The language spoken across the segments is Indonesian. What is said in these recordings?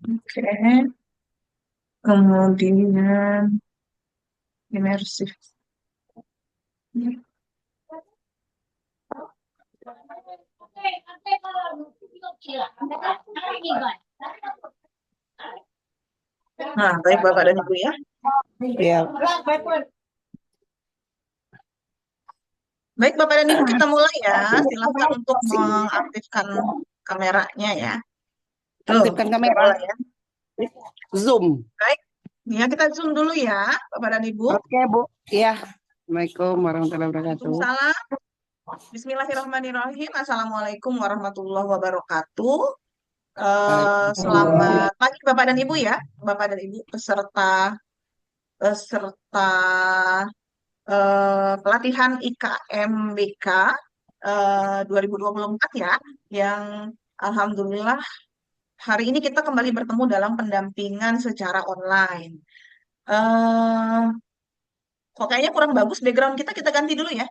Oke, kemudian imersif. Nah, baik Bapak dan Ibu ya. Ya, Baik Bapak dan Ibu, kita mulai ya. Silahkan untuk mengaktifkan kameranya ya. Tuh, aktifkan sudah kamera. mulai ya. Zoom. Baik, ya kita zoom dulu ya, Bapak dan Ibu. Oke, Bu. Ya. Assalamualaikum warahmatullahi wabarakatuh. Waalaikumsalam. Bismillahirrahmanirrahim. Assalamualaikum warahmatullahi wabarakatuh. Waalaikumsalam. Selamat pagi Bapak dan Ibu ya, Bapak dan Ibu peserta peserta pelatihan IKMBK 2024 ya, yang alhamdulillah hari ini kita kembali bertemu dalam pendampingan secara online. Eh, Kok kayaknya kurang bagus background kita, kita ganti dulu ya.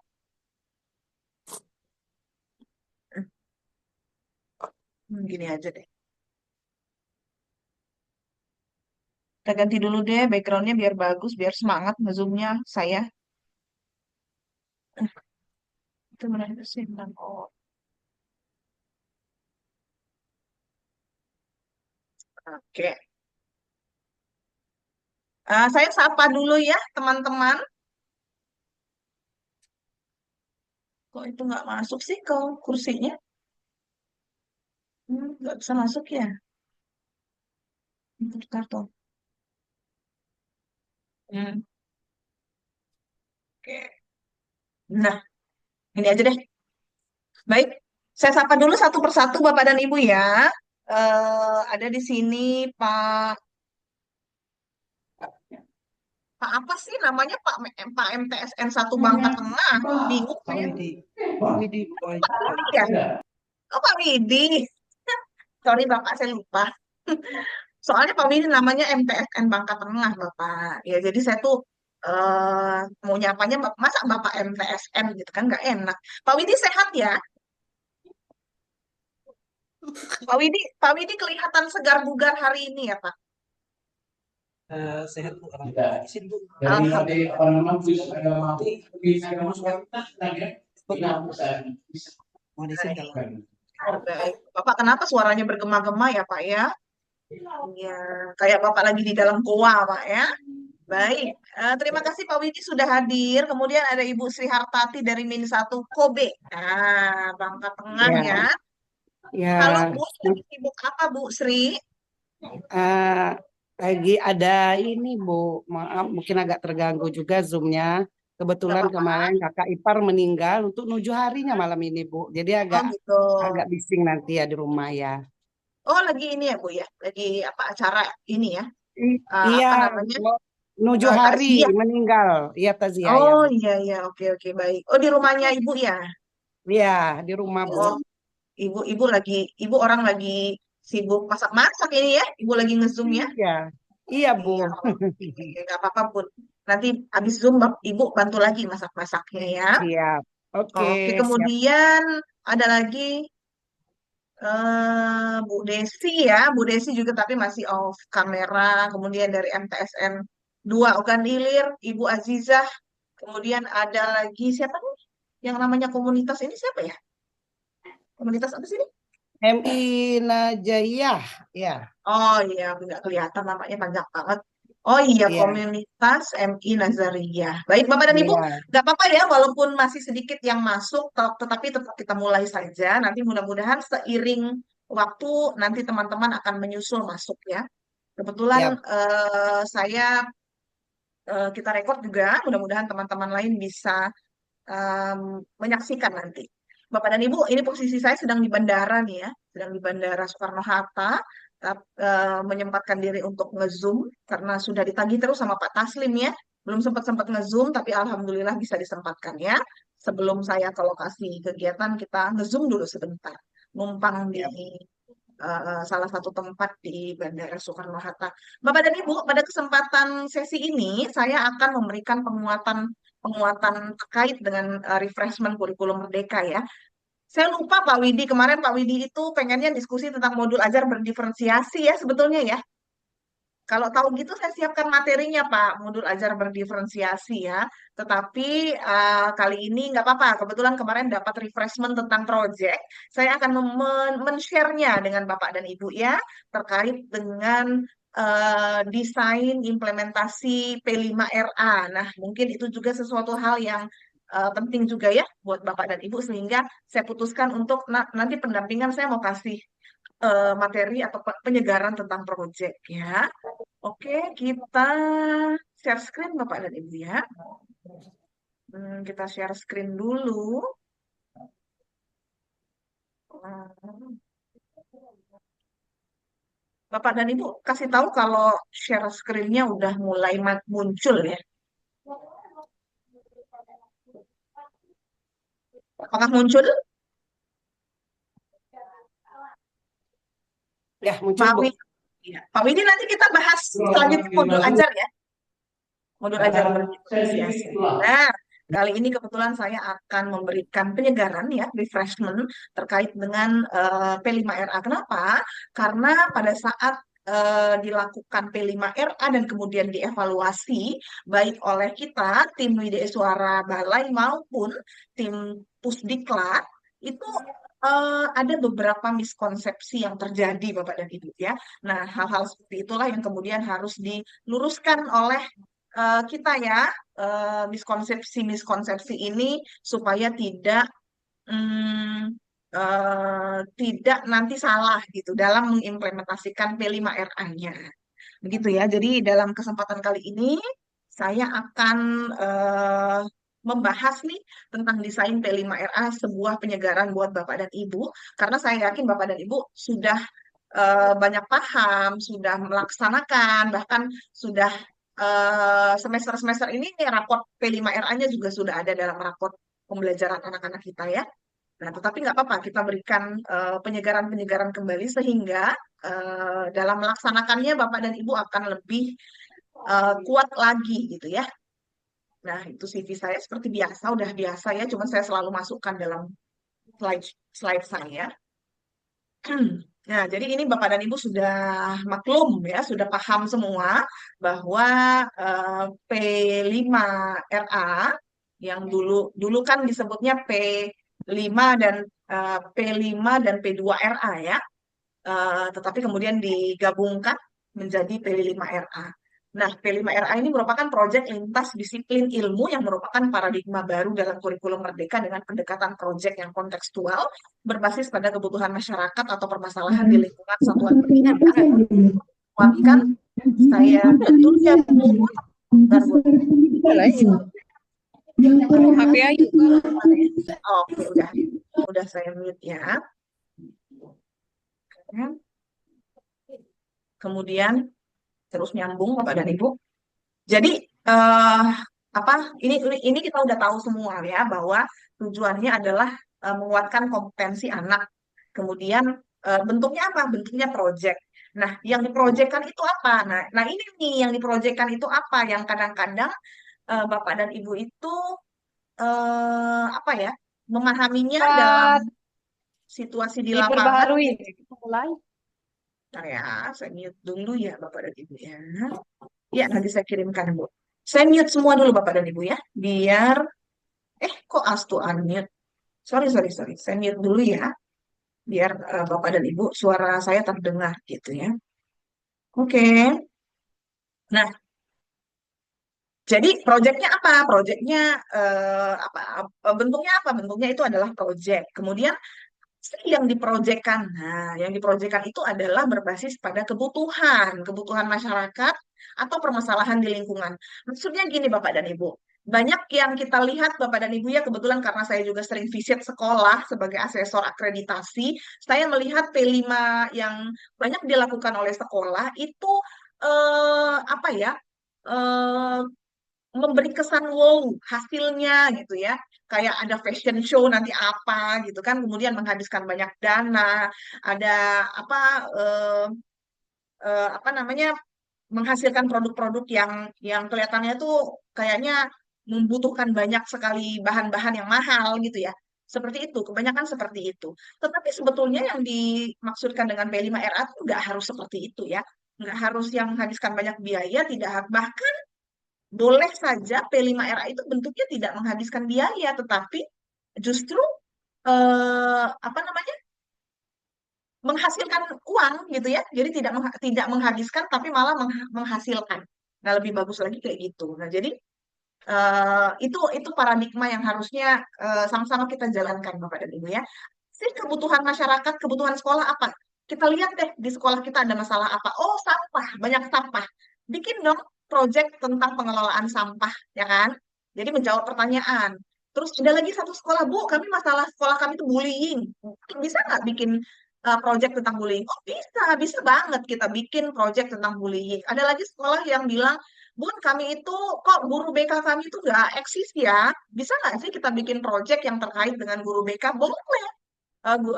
Gini aja deh. Kita ganti dulu deh backgroundnya biar bagus, biar semangat ngezoomnya saya. Itu benar sih. Oh, oke. Saya sapa dulu ya teman-teman. Kok itu nggak masuk sih ke kursinya? Nggak bisa masuk ya? Input kartu. Hmm, oke. Nah, ini aja deh. Baik, saya sapa dulu satu persatu Bapak dan Ibu ya. Ada di sini Pak Pak apa sih namanya Pak MTSN satu Bangka Tengah. Bingung Pak saya. Widi. Pak Widi. Pak Widi ya? Oh Pak Widi. Sorry Bapak saya lupa. Soalnya Pak Widi namanya MTSN Bangka Tengah Bapak. Ya jadi saya tuh mau nyapanya masa Bapak MTSN gitu kan nggak enak. Pak Widi sehat ya? Pak Widi kelihatan segar bugar hari ini ya Pak. Sehat Bu. Alhamdulillah. Izin Bu. Dari Alhamdulillah. apa namanya mati bisa masuk mau izin Baik. kalau Oh, baik. Bapak kenapa suaranya bergema-gema ya Pak ya? Ya, kayak Bapak lagi di dalam goa Pak ya. Baik. Terima kasih Pak Widi sudah hadir. Kemudian ada Ibu Sri Hartati dari Min 1 Kobe. Nah, Bangka Tengah ya. ya, Halo ya. Bu, lagi sibuk apa Bu Sri? eh, lagi ada ini Bu, maaf mungkin agak terganggu juga Zoom-nya. Nggak Kebetulan apa-apa. kemarin kakak ipar meninggal untuk nuju harinya malam ini Bu. Jadi Oh agak gitu. agak bising nanti ya di rumah ya. Oh lagi ini ya Bu ya. Lagi apa acara ini ya? Iya, Apa namanya? mau nuju hari Takziah. meninggal. Iya taziah ya Oh Bu. iya iya oke oke baik. Oh di rumahnya Ibu ya. Iya, di rumah Bu. Oh ibu orang lagi sibuk masak-masak ini ya. Ibu lagi nge-zoom ya. Iya, iya Bu. Iya, oke, nggak apa-apa Bun. Nanti habis Zoom Ibu bantu lagi masak-masaknya ya. Siap. Oke, Oke, siap. kemudian ada lagi Bu Desi ya. Bu Desi juga tapi masih off kamera. Kemudian dari MTSN 2 Ogan Ilir, Ibu Azizah. Kemudian ada lagi siapa nih? Yang namanya komunitas ini siapa ya? Komunitas apa sih ini? MI Najayah. Ya, Oh iya, nggak kelihatan namanya panjang banget. Oh iya, iya, komunitas MI Nazariyah. Baik, Bapak dan Ibu, iya. nggak apa-apa ya, walaupun masih sedikit yang masuk, tetapi tetap kita mulai saja. Nanti mudah-mudahan seiring waktu, nanti teman-teman akan menyusul masuk ya. Kebetulan Siap. kita rekod juga, mudah-mudahan teman-teman lain bisa menyaksikan nanti. Bapak dan Ibu, ini posisi saya sedang di bandara nih ya, sedang di Bandara Soekarno-Hatta, menyempatkan diri untuk nge-zoom karena sudah ditagih terus sama Pak Taslim ya, belum sempat-sempat nge-zoom, tapi alhamdulillah bisa disempatkan ya. Sebelum saya ke lokasi kegiatan, kita nge-zoom dulu sebentar, numpang di Siap. salah satu tempat di Bandara Soekarno-Hatta. Bapak dan Ibu, pada kesempatan sesi ini, saya akan memberikan penguatan penguatan terkait dengan refreshment kurikulum Merdeka ya. Saya lupa Pak Widi, kemarin Pak Widi itu pengennya diskusi tentang modul ajar berdiferensiasi ya sebetulnya ya. Kalau tahu gitu saya siapkan materinya Pak, modul ajar berdiferensiasi ya. Tetapi kali ini nggak apa-apa, kebetulan kemarin dapat refreshment tentang project. Saya akan men-share-nya dengan Bapak dan Ibu ya, terkait dengan desain implementasi P5RA. Nah, mungkin itu juga sesuatu hal yang penting juga ya buat Bapak dan Ibu, sehingga saya putuskan untuk nanti pendampingan saya mau kasih materi atau penyegaran tentang project ya. Oke, kita share screen Bapak dan Ibu ya. Kita share screen dulu. Hmm, Bapak dan Ibu kasih tahu kalau share screen-nya udah mulai muncul ya. Apakah muncul? Ya, muncul Pak Bu. Widi, ya. Pak Widi nanti kita bahas selanjutnya modul ajar ya. Modul ajar berdifferensiasi. Nah, kali ini kebetulan saya akan memberikan penyegaran ya, refreshment terkait dengan P5RA. Kenapa? Karena pada saat dilakukan P5RA dan kemudian dievaluasi baik oleh kita, tim WDE Suara Balai maupun tim Pusdiklat, itu ada beberapa miskonsepsi yang terjadi Bapak dan Ibu ya. Nah, hal-hal seperti itulah yang kemudian harus diluruskan oleh kita ya, miskonsepsi-miskonsepsi ini supaya tidak nanti salah gitu dalam mengimplementasikan P5RA-nya. Begitu ya. Jadi dalam kesempatan kali ini saya akan eh, membahas nih tentang desain P5RA, sebuah penyegaran buat Bapak dan Ibu, karena saya yakin Bapak dan Ibu sudah banyak paham, sudah melaksanakan, bahkan sudah semester-semester ini nih, raport P5RA-nya juga sudah ada dalam raport pembelajaran anak-anak kita ya. Nah, tetapi nggak apa-apa, kita berikan penyegaran-penyegaran kembali sehingga dalam melaksanakannya Bapak dan Ibu akan lebih kuat lagi gitu ya. Nah, itu CV saya seperti biasa, udah biasa ya, cuma saya selalu masukkan dalam slide slide saya. Nah, jadi ini Bapak dan Ibu sudah maklum ya, sudah paham semua bahwa P5RA yang dulu dulu kan disebutnya P5 dan P5 dan P2RA ya. Tetapi kemudian digabungkan menjadi P5RA. Nah, P5RA ini merupakan proyek lintas disiplin ilmu yang merupakan paradigma baru dalam kurikulum Merdeka dengan pendekatan proyek yang kontekstual, berbasis pada kebutuhan masyarakat atau permasalahan di lingkungan satuan pendidikan. Kuatkan, saya betul ya Bu. Bentar, Bu. HP Ayu. Oke, udah saya mute ya. Kemudian terus nyambung Bapak dan Ibu. Jadi eh, apa ini kita udah tahu semua ya bahwa tujuannya adalah menguatkan kompetensi anak. Kemudian bentuknya apa? Bentuknya project. Nah, yang diprojekkan itu apa? Nah ini nih yang diprojekkan itu apa? Yang kadang-kadang Bapak dan Ibu itu apa ya? Memahaminya dalam Cepat situasi di lapangan. diperbaharui. Mulai. Nah ya, saya mute dulu ya Bapak dan Ibu ya. Ya, nanti saya kirimkan Bu. Saya mute semua dulu Bapak dan Ibu ya. Biar, kok Astu unmute? Sorry, sorry, sorry. Saya mute dulu ya. Biar Bapak dan Ibu suara saya terdengar gitu ya. Oke. Nah, jadi proyeknya apa? Proyeknya apa? Bentuknya apa? Bentuknya itu adalah proyek. Kemudian yang diproyekkan. Nah, yang diproyekkan itu adalah berbasis pada kebutuhan masyarakat atau permasalahan di lingkungan. Maksudnya gini Bapak dan Ibu, banyak yang kita lihat Bapak dan Ibu ya, kebetulan karena saya juga sering visit sekolah sebagai asesor akreditasi, saya melihat P5 yang banyak dilakukan oleh sekolah itu apa ya? eh, Memberi kesan wow hasilnya gitu ya, kayak ada fashion show nanti apa gitu kan, kemudian menghabiskan banyak dana, ada apa apa namanya, menghasilkan produk-produk yang kelihatannya tuh kayaknya membutuhkan banyak sekali bahan-bahan yang mahal gitu ya. Seperti itu, kebanyakan seperti itu. Tetapi sebetulnya yang dimaksudkan dengan P5RA itu nggak harus seperti itu ya. Nggak harus yang menghabiskan banyak biaya, tidak bahkan boleh saja P5RA itu bentuknya tidak menghabiskan biaya, tetapi justru apa namanya, menghasilkan uang gitu ya. Jadi tidak menghabiskan tapi malah menghasilkan. Nah, lebih bagus lagi kayak gitu. Nah, jadi itu paradigma yang harusnya sama-sama kita jalankan Bapak dan Ibu ya. Sih kebutuhan masyarakat, kebutuhan sekolah apa? Kita lihat deh di sekolah kita ada masalah apa. Oh, sampah, banyak sampah. Bikin dong proyek tentang pengelolaan sampah, ya kan? Jadi menjawab pertanyaan. Terus ada lagi satu sekolah, Bu, kami masalah sekolah kami itu bullying. Bisa nggak bikin proyek tentang bullying? Oh, bisa, bisa banget kita bikin proyek tentang bullying. Ada lagi sekolah yang bilang, Bun, kami itu kok guru BK kami itu nggak eksis ya? Bisa nggak sih kita bikin proyek yang terkait dengan guru BK? Boleh.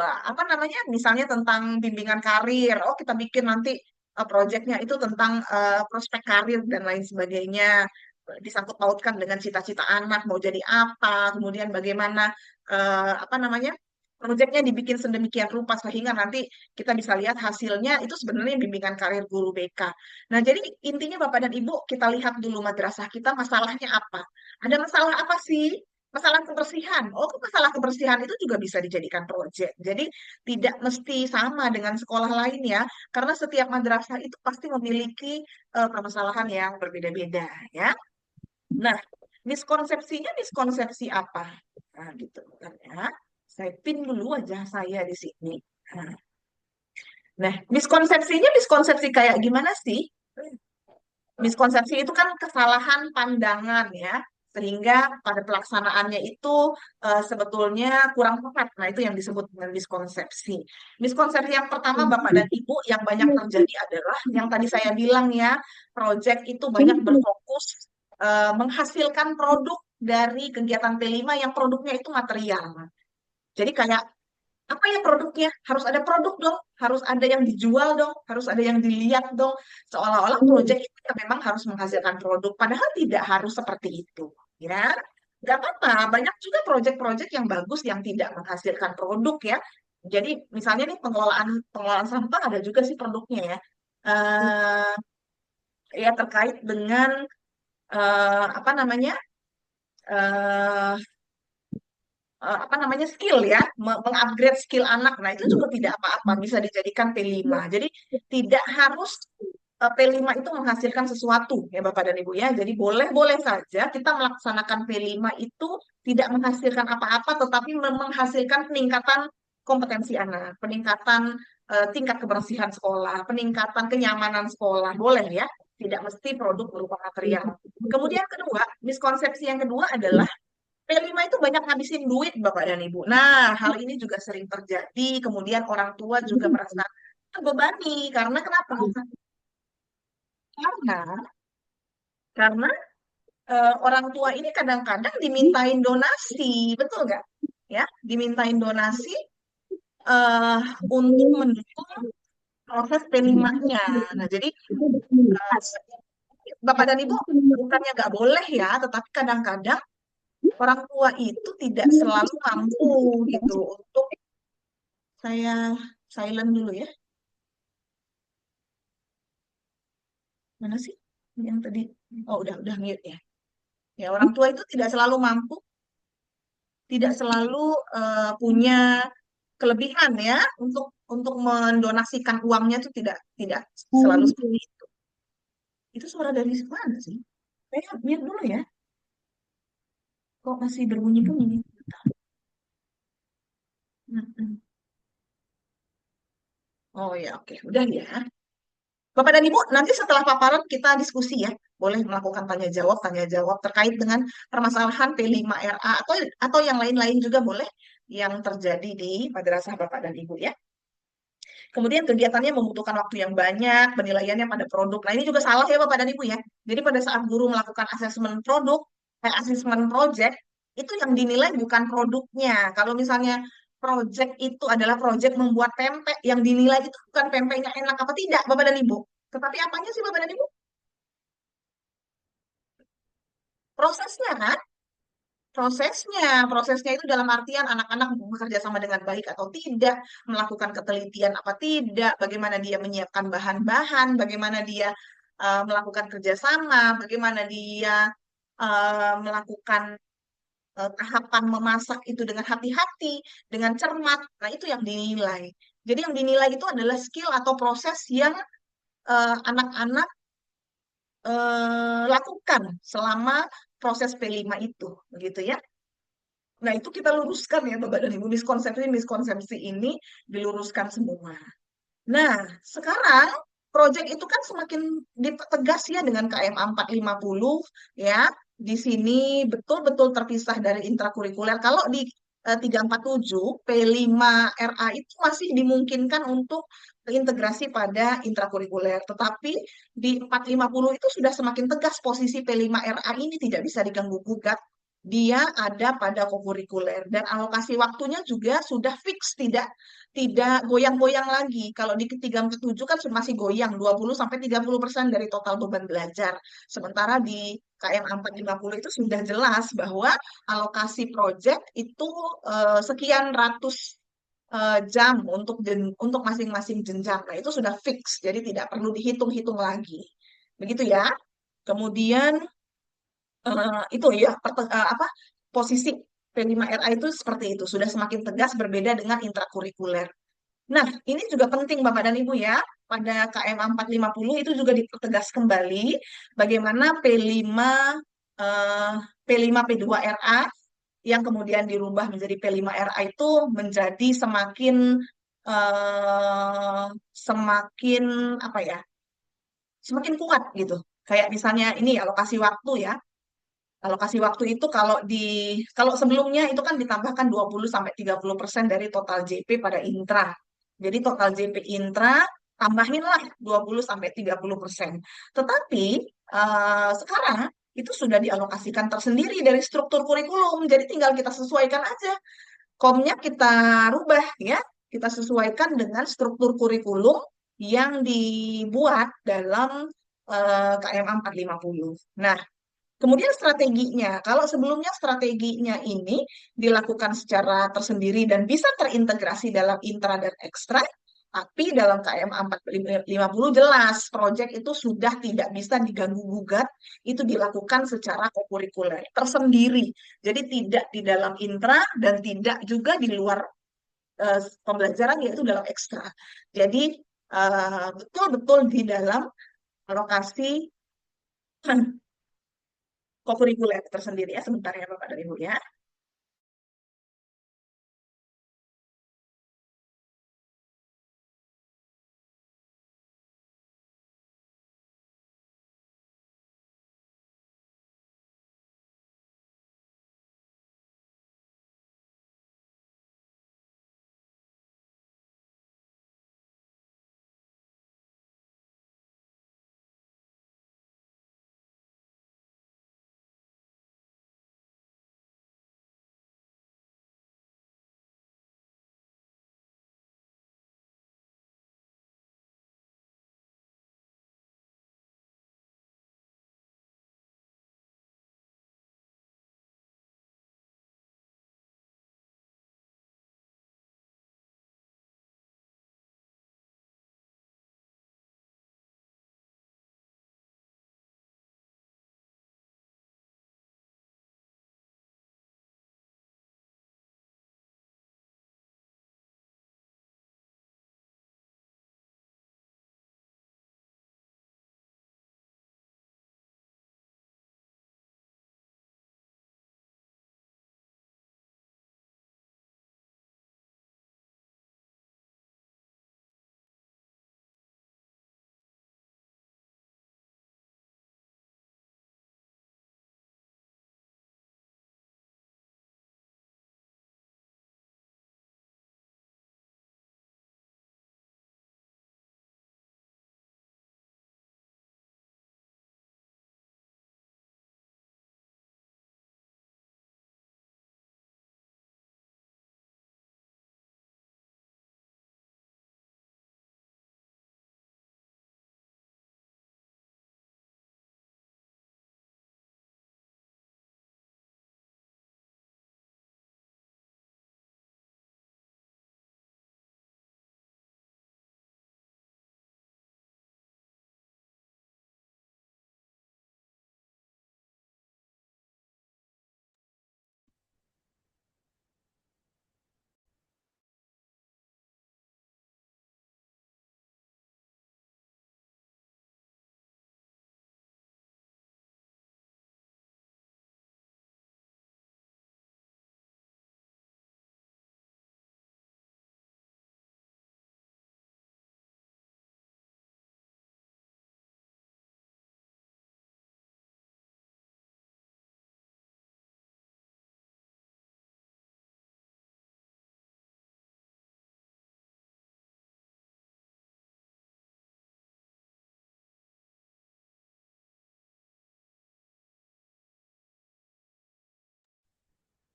Apa namanya? Misalnya tentang bimbingan karir. Oh, kita bikin nanti proyeknya itu tentang prospek karir dan lain sebagainya. Disangkut pautkan dengan cita-cita anak mau jadi apa, kemudian bagaimana apa namanya? Proyeknya dibikin sedemikian rupa sehingga nanti kita bisa lihat hasilnya itu sebenarnya bimbingan karir guru BK. Nah, jadi intinya Bapak dan Ibu, kita lihat dulu madrasah kita masalahnya apa. Ada masalah apa sih? Masalah kebersihan. Oh, masalah kebersihan itu juga bisa dijadikan proyek. Jadi tidak mesti sama dengan sekolah lain ya, karena setiap madrasah itu pasti memiliki permasalahan yang berbeda-beda ya. Nah, miskonsepsinya miskonsepsi apa? Nah, gitu kan ya. Saya pin dulu wajah saya di sini. Nah, miskonsepsinya miskonsepsi kayak gimana sih? Miskonsepsi itu kan kesalahan pandangan ya, sehingga pada pelaksanaannya itu sebetulnya kurang tepat. Nah, itu yang disebut dengan miskonsepsi. Miskonsepsi yang pertama, Bapak dan Ibu, yang banyak terjadi adalah yang tadi saya bilang ya, proyek itu banyak berfokus menghasilkan produk dari kegiatan P5 yang produknya itu material. Jadi kayak apa ya produknya? Harus ada produk dong, harus ada yang dijual dong, harus ada yang dilihat dong. Seolah-olah proyek itu ya memang harus menghasilkan produk, padahal tidak harus seperti itu. Ya, nggak apa-apa. Banyak juga proyek-proyek yang bagus yang tidak menghasilkan produk ya. Jadi misalnya nih pengelolaan pengelolaan sampah ada juga sih produknya ya. Eh ya terkait dengan apa namanya? eh apa namanya skill ya, mengupgrade skill anak. Nah, itu juga tidak apa-apa, bisa dijadikan P5. Jadi tidak harus P5 itu menghasilkan sesuatu ya Bapak dan Ibu ya. Jadi boleh-boleh saja kita melaksanakan P5 itu tidak menghasilkan apa-apa tetapi menghasilkan peningkatan kompetensi anak, peningkatan tingkat kebersihan sekolah, peningkatan kenyamanan sekolah. Boleh ya. Tidak mesti produk berupa material. Kemudian kedua, miskonsepsi yang kedua adalah P5 itu banyak ngabisin duit, Bapak dan Ibu. Nah, hal ini juga sering terjadi. Kemudian orang tua juga merasa terbebani. Karena kenapa? Karena, karena orang tua ini kadang-kadang dimintain donasi. Betul nggak? Ya, dimintain donasi eh, untuk mendukung proses P5-nya. Nah, jadi eh, Bapak dan Ibu bukannya nggak boleh ya, tetapi kadang-kadang orang tua itu tidak selalu mampu gitu untuk saya silent dulu ya. Mana sih yang tadi? Oh, udah mute ya. Ya, orang tua itu tidak selalu mampu, tidak selalu punya kelebihan ya untuk mendonasikan uangnya itu tidak tidak selalu seperti itu. Itu suara dari mana sih? Saya mute dulu ya. Kok masih berbunyi-bunyi? Hmm. Oh ya, oke. Udah ya. Bapak dan Ibu, nanti setelah paparan kita diskusi ya. Boleh melakukan tanya jawab terkait dengan permasalahan P5RA atau yang lain-lain juga boleh yang terjadi di madrasah Bapak dan Ibu ya. Kemudian kegiatannya membutuhkan waktu yang banyak, penilaiannya pada produk. Nah, ini juga salah ya Bapak dan Ibu ya. Jadi pada saat guru melakukan asesmen produk, asesmen project, itu yang dinilai bukan produknya. Kalau misalnya project itu adalah project membuat pempek, yang dinilai itu bukan pempeknya enak apa tidak, Bapak dan Ibu. Tetapi apanya sih Bapak dan Ibu? Prosesnya kan? Prosesnya itu dalam artian anak-anak bekerja sama dengan baik atau tidak, melakukan ketelitian apa tidak, bagaimana dia menyiapkan bahan-bahan, bagaimana dia melakukan kerjasama, bagaimana dia melakukan tahapan memasak itu dengan hati-hati, dengan cermat. Nah, itu yang dinilai. Jadi yang dinilai itu adalah skill atau proses yang anak-anak lakukan selama proses P5 itu, begitu ya. Nah, itu kita luruskan ya, Bapak dan Ibu. Miskonsepsi ini diluruskan semua. Nah, sekarang proyek itu kan semakin dipertegas ya dengan KM 450 ya. Di sini betul-betul terpisah dari intrakurikuler. Kalau di 347 P5 RA itu masih dimungkinkan untuk terintegrasi pada intrakurikuler. Tetapi di 450 itu sudah semakin tegas posisi P5 RA ini tidak bisa diganggu-gugat. Dia ada pada kokurikuler dan alokasi waktunya juga sudah fix, tidak goyang-goyang lagi. Kalau di ketiga tujuh kan masih goyang 20-30% dari total beban belajar. Sementara di KM 450 itu sudah jelas bahwa alokasi proyek itu sekian ratus jam untuk masing-masing jenjang. Nah, itu sudah fix, jadi tidak perlu dihitung-hitung lagi. Begitu ya. Kemudian itu ya apa posisi P5RA itu seperti itu, sudah semakin tegas berbeda dengan intrakurikuler. Nah, ini juga penting Bapak dan Ibu ya. Pada KM 450 itu juga dipertegas kembali bagaimana P5 eh, P5 P2RA yang kemudian dirubah menjadi P5RA itu menjadi eh, semakin apa ya? Semakin kuat gitu. Kayak misalnya ini alokasi waktu ya. Alokasi waktu itu kalau sebelumnya itu kan ditambahkan 20-30% dari total JP pada intra. Jadi total JP intra tambahinlah 20-30%. Tetapi sekarang itu sudah dialokasikan tersendiri dari struktur kurikulum. Jadi tinggal kita sesuaikan aja. Komnya kita rubah ya. Kita sesuaikan dengan struktur kurikulum yang dibuat dalam KM 450. Nah, kemudian strateginya, kalau sebelumnya strateginya ini dilakukan secara tersendiri dan bisa terintegrasi dalam intra dan ekstra, tapi dalam KM 450 jelas proyek itu sudah tidak bisa diganggu-gugat, itu dilakukan secara kokurikuler tersendiri. Jadi tidak di dalam intra dan tidak juga di luar pembelajaran yaitu dalam ekstra. Jadi betul-betul di dalam alokasi kokurikuler tersendiri ya sebentar ya Bapak dan Ibu ya.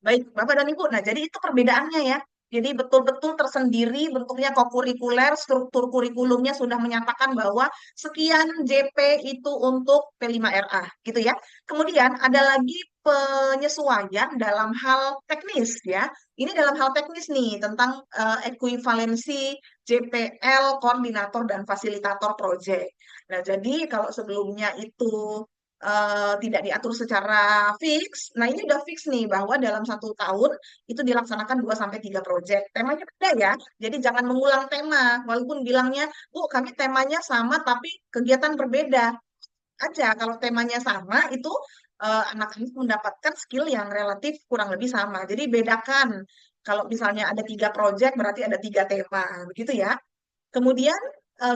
Baik, Bapak dan Ibu. Nah, jadi itu perbedaannya ya. Jadi betul-betul tersendiri bentuknya kokurikuler, struktur kurikulumnya sudah menyatakan bahwa sekian JP itu untuk P5RA, gitu ya. Kemudian ada lagi penyesuaian dalam hal teknis ya. Ini dalam hal teknis nih tentang ekuivalensi JPL, koordinator dan fasilitator proyek. Nah, jadi kalau sebelumnya itu tidak diatur secara fix. Nah, ini udah fix nih bahwa dalam 1 tahun itu dilaksanakan 2 sampai 3 proyek. Temanya beda ya. Jadi jangan mengulang tema. Walaupun bilangnya, "Bu, kami temanya sama tapi kegiatan berbeda." Aja kalau temanya sama itu anak-anak mendapatkan skill yang relatif kurang lebih sama. Jadi bedakan. Kalau misalnya ada 3 proyek berarti ada 3 tema, begitu ya. Kemudian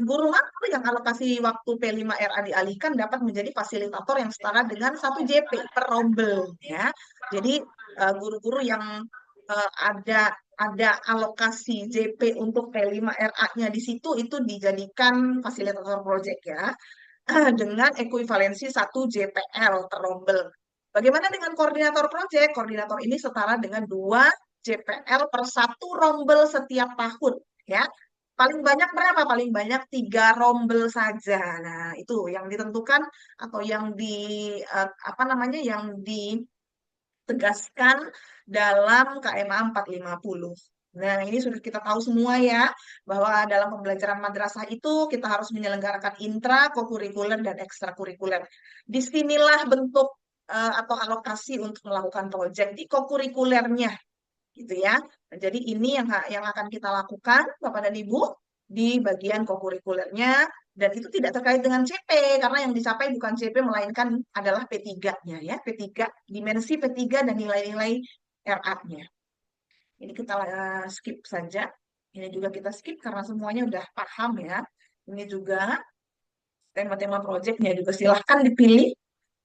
guru makro yang alokasi waktu P5RA dialihkan dapat menjadi fasilitator yang setara dengan 1 JP per rombel ya. Jadi guru-guru yang ada alokasi JP untuk P5RA-nya di situ itu dijadikan fasilitator project ya dengan ekuivalensi 1 JPL per rombel. Bagaimana dengan koordinator project? Koordinator ini setara dengan 2 JPL per 1 rombel setiap tahun ya. Paling banyak berapa? Paling banyak 3 rombel saja. Nah, itu yang ditentukan atau yang apa namanya yang ditegaskan dalam KMA 450. Nah, ini sudah kita tahu semua ya, bahwa dalam pembelajaran madrasah itu kita harus menyelenggarakan intra, kokurikuler, dan ekstrakurikuler. Disinilah bentuk atau alokasi untuk melakukan proyek di kokurikulernya gitu ya. Nah, jadi ini yang akan kita lakukan Bapak dan Ibu di bagian kokurikulernya dan itu tidak terkait dengan CP karena yang dicapai bukan CP melainkan adalah P3-nya ya, P3 dimensi P3 dan nilai-nilai RA-nya. Ini kita skip saja. Ini juga kita skip karena semuanya udah paham ya. Ini juga tema-tema proyeknya juga silahkan dipilih.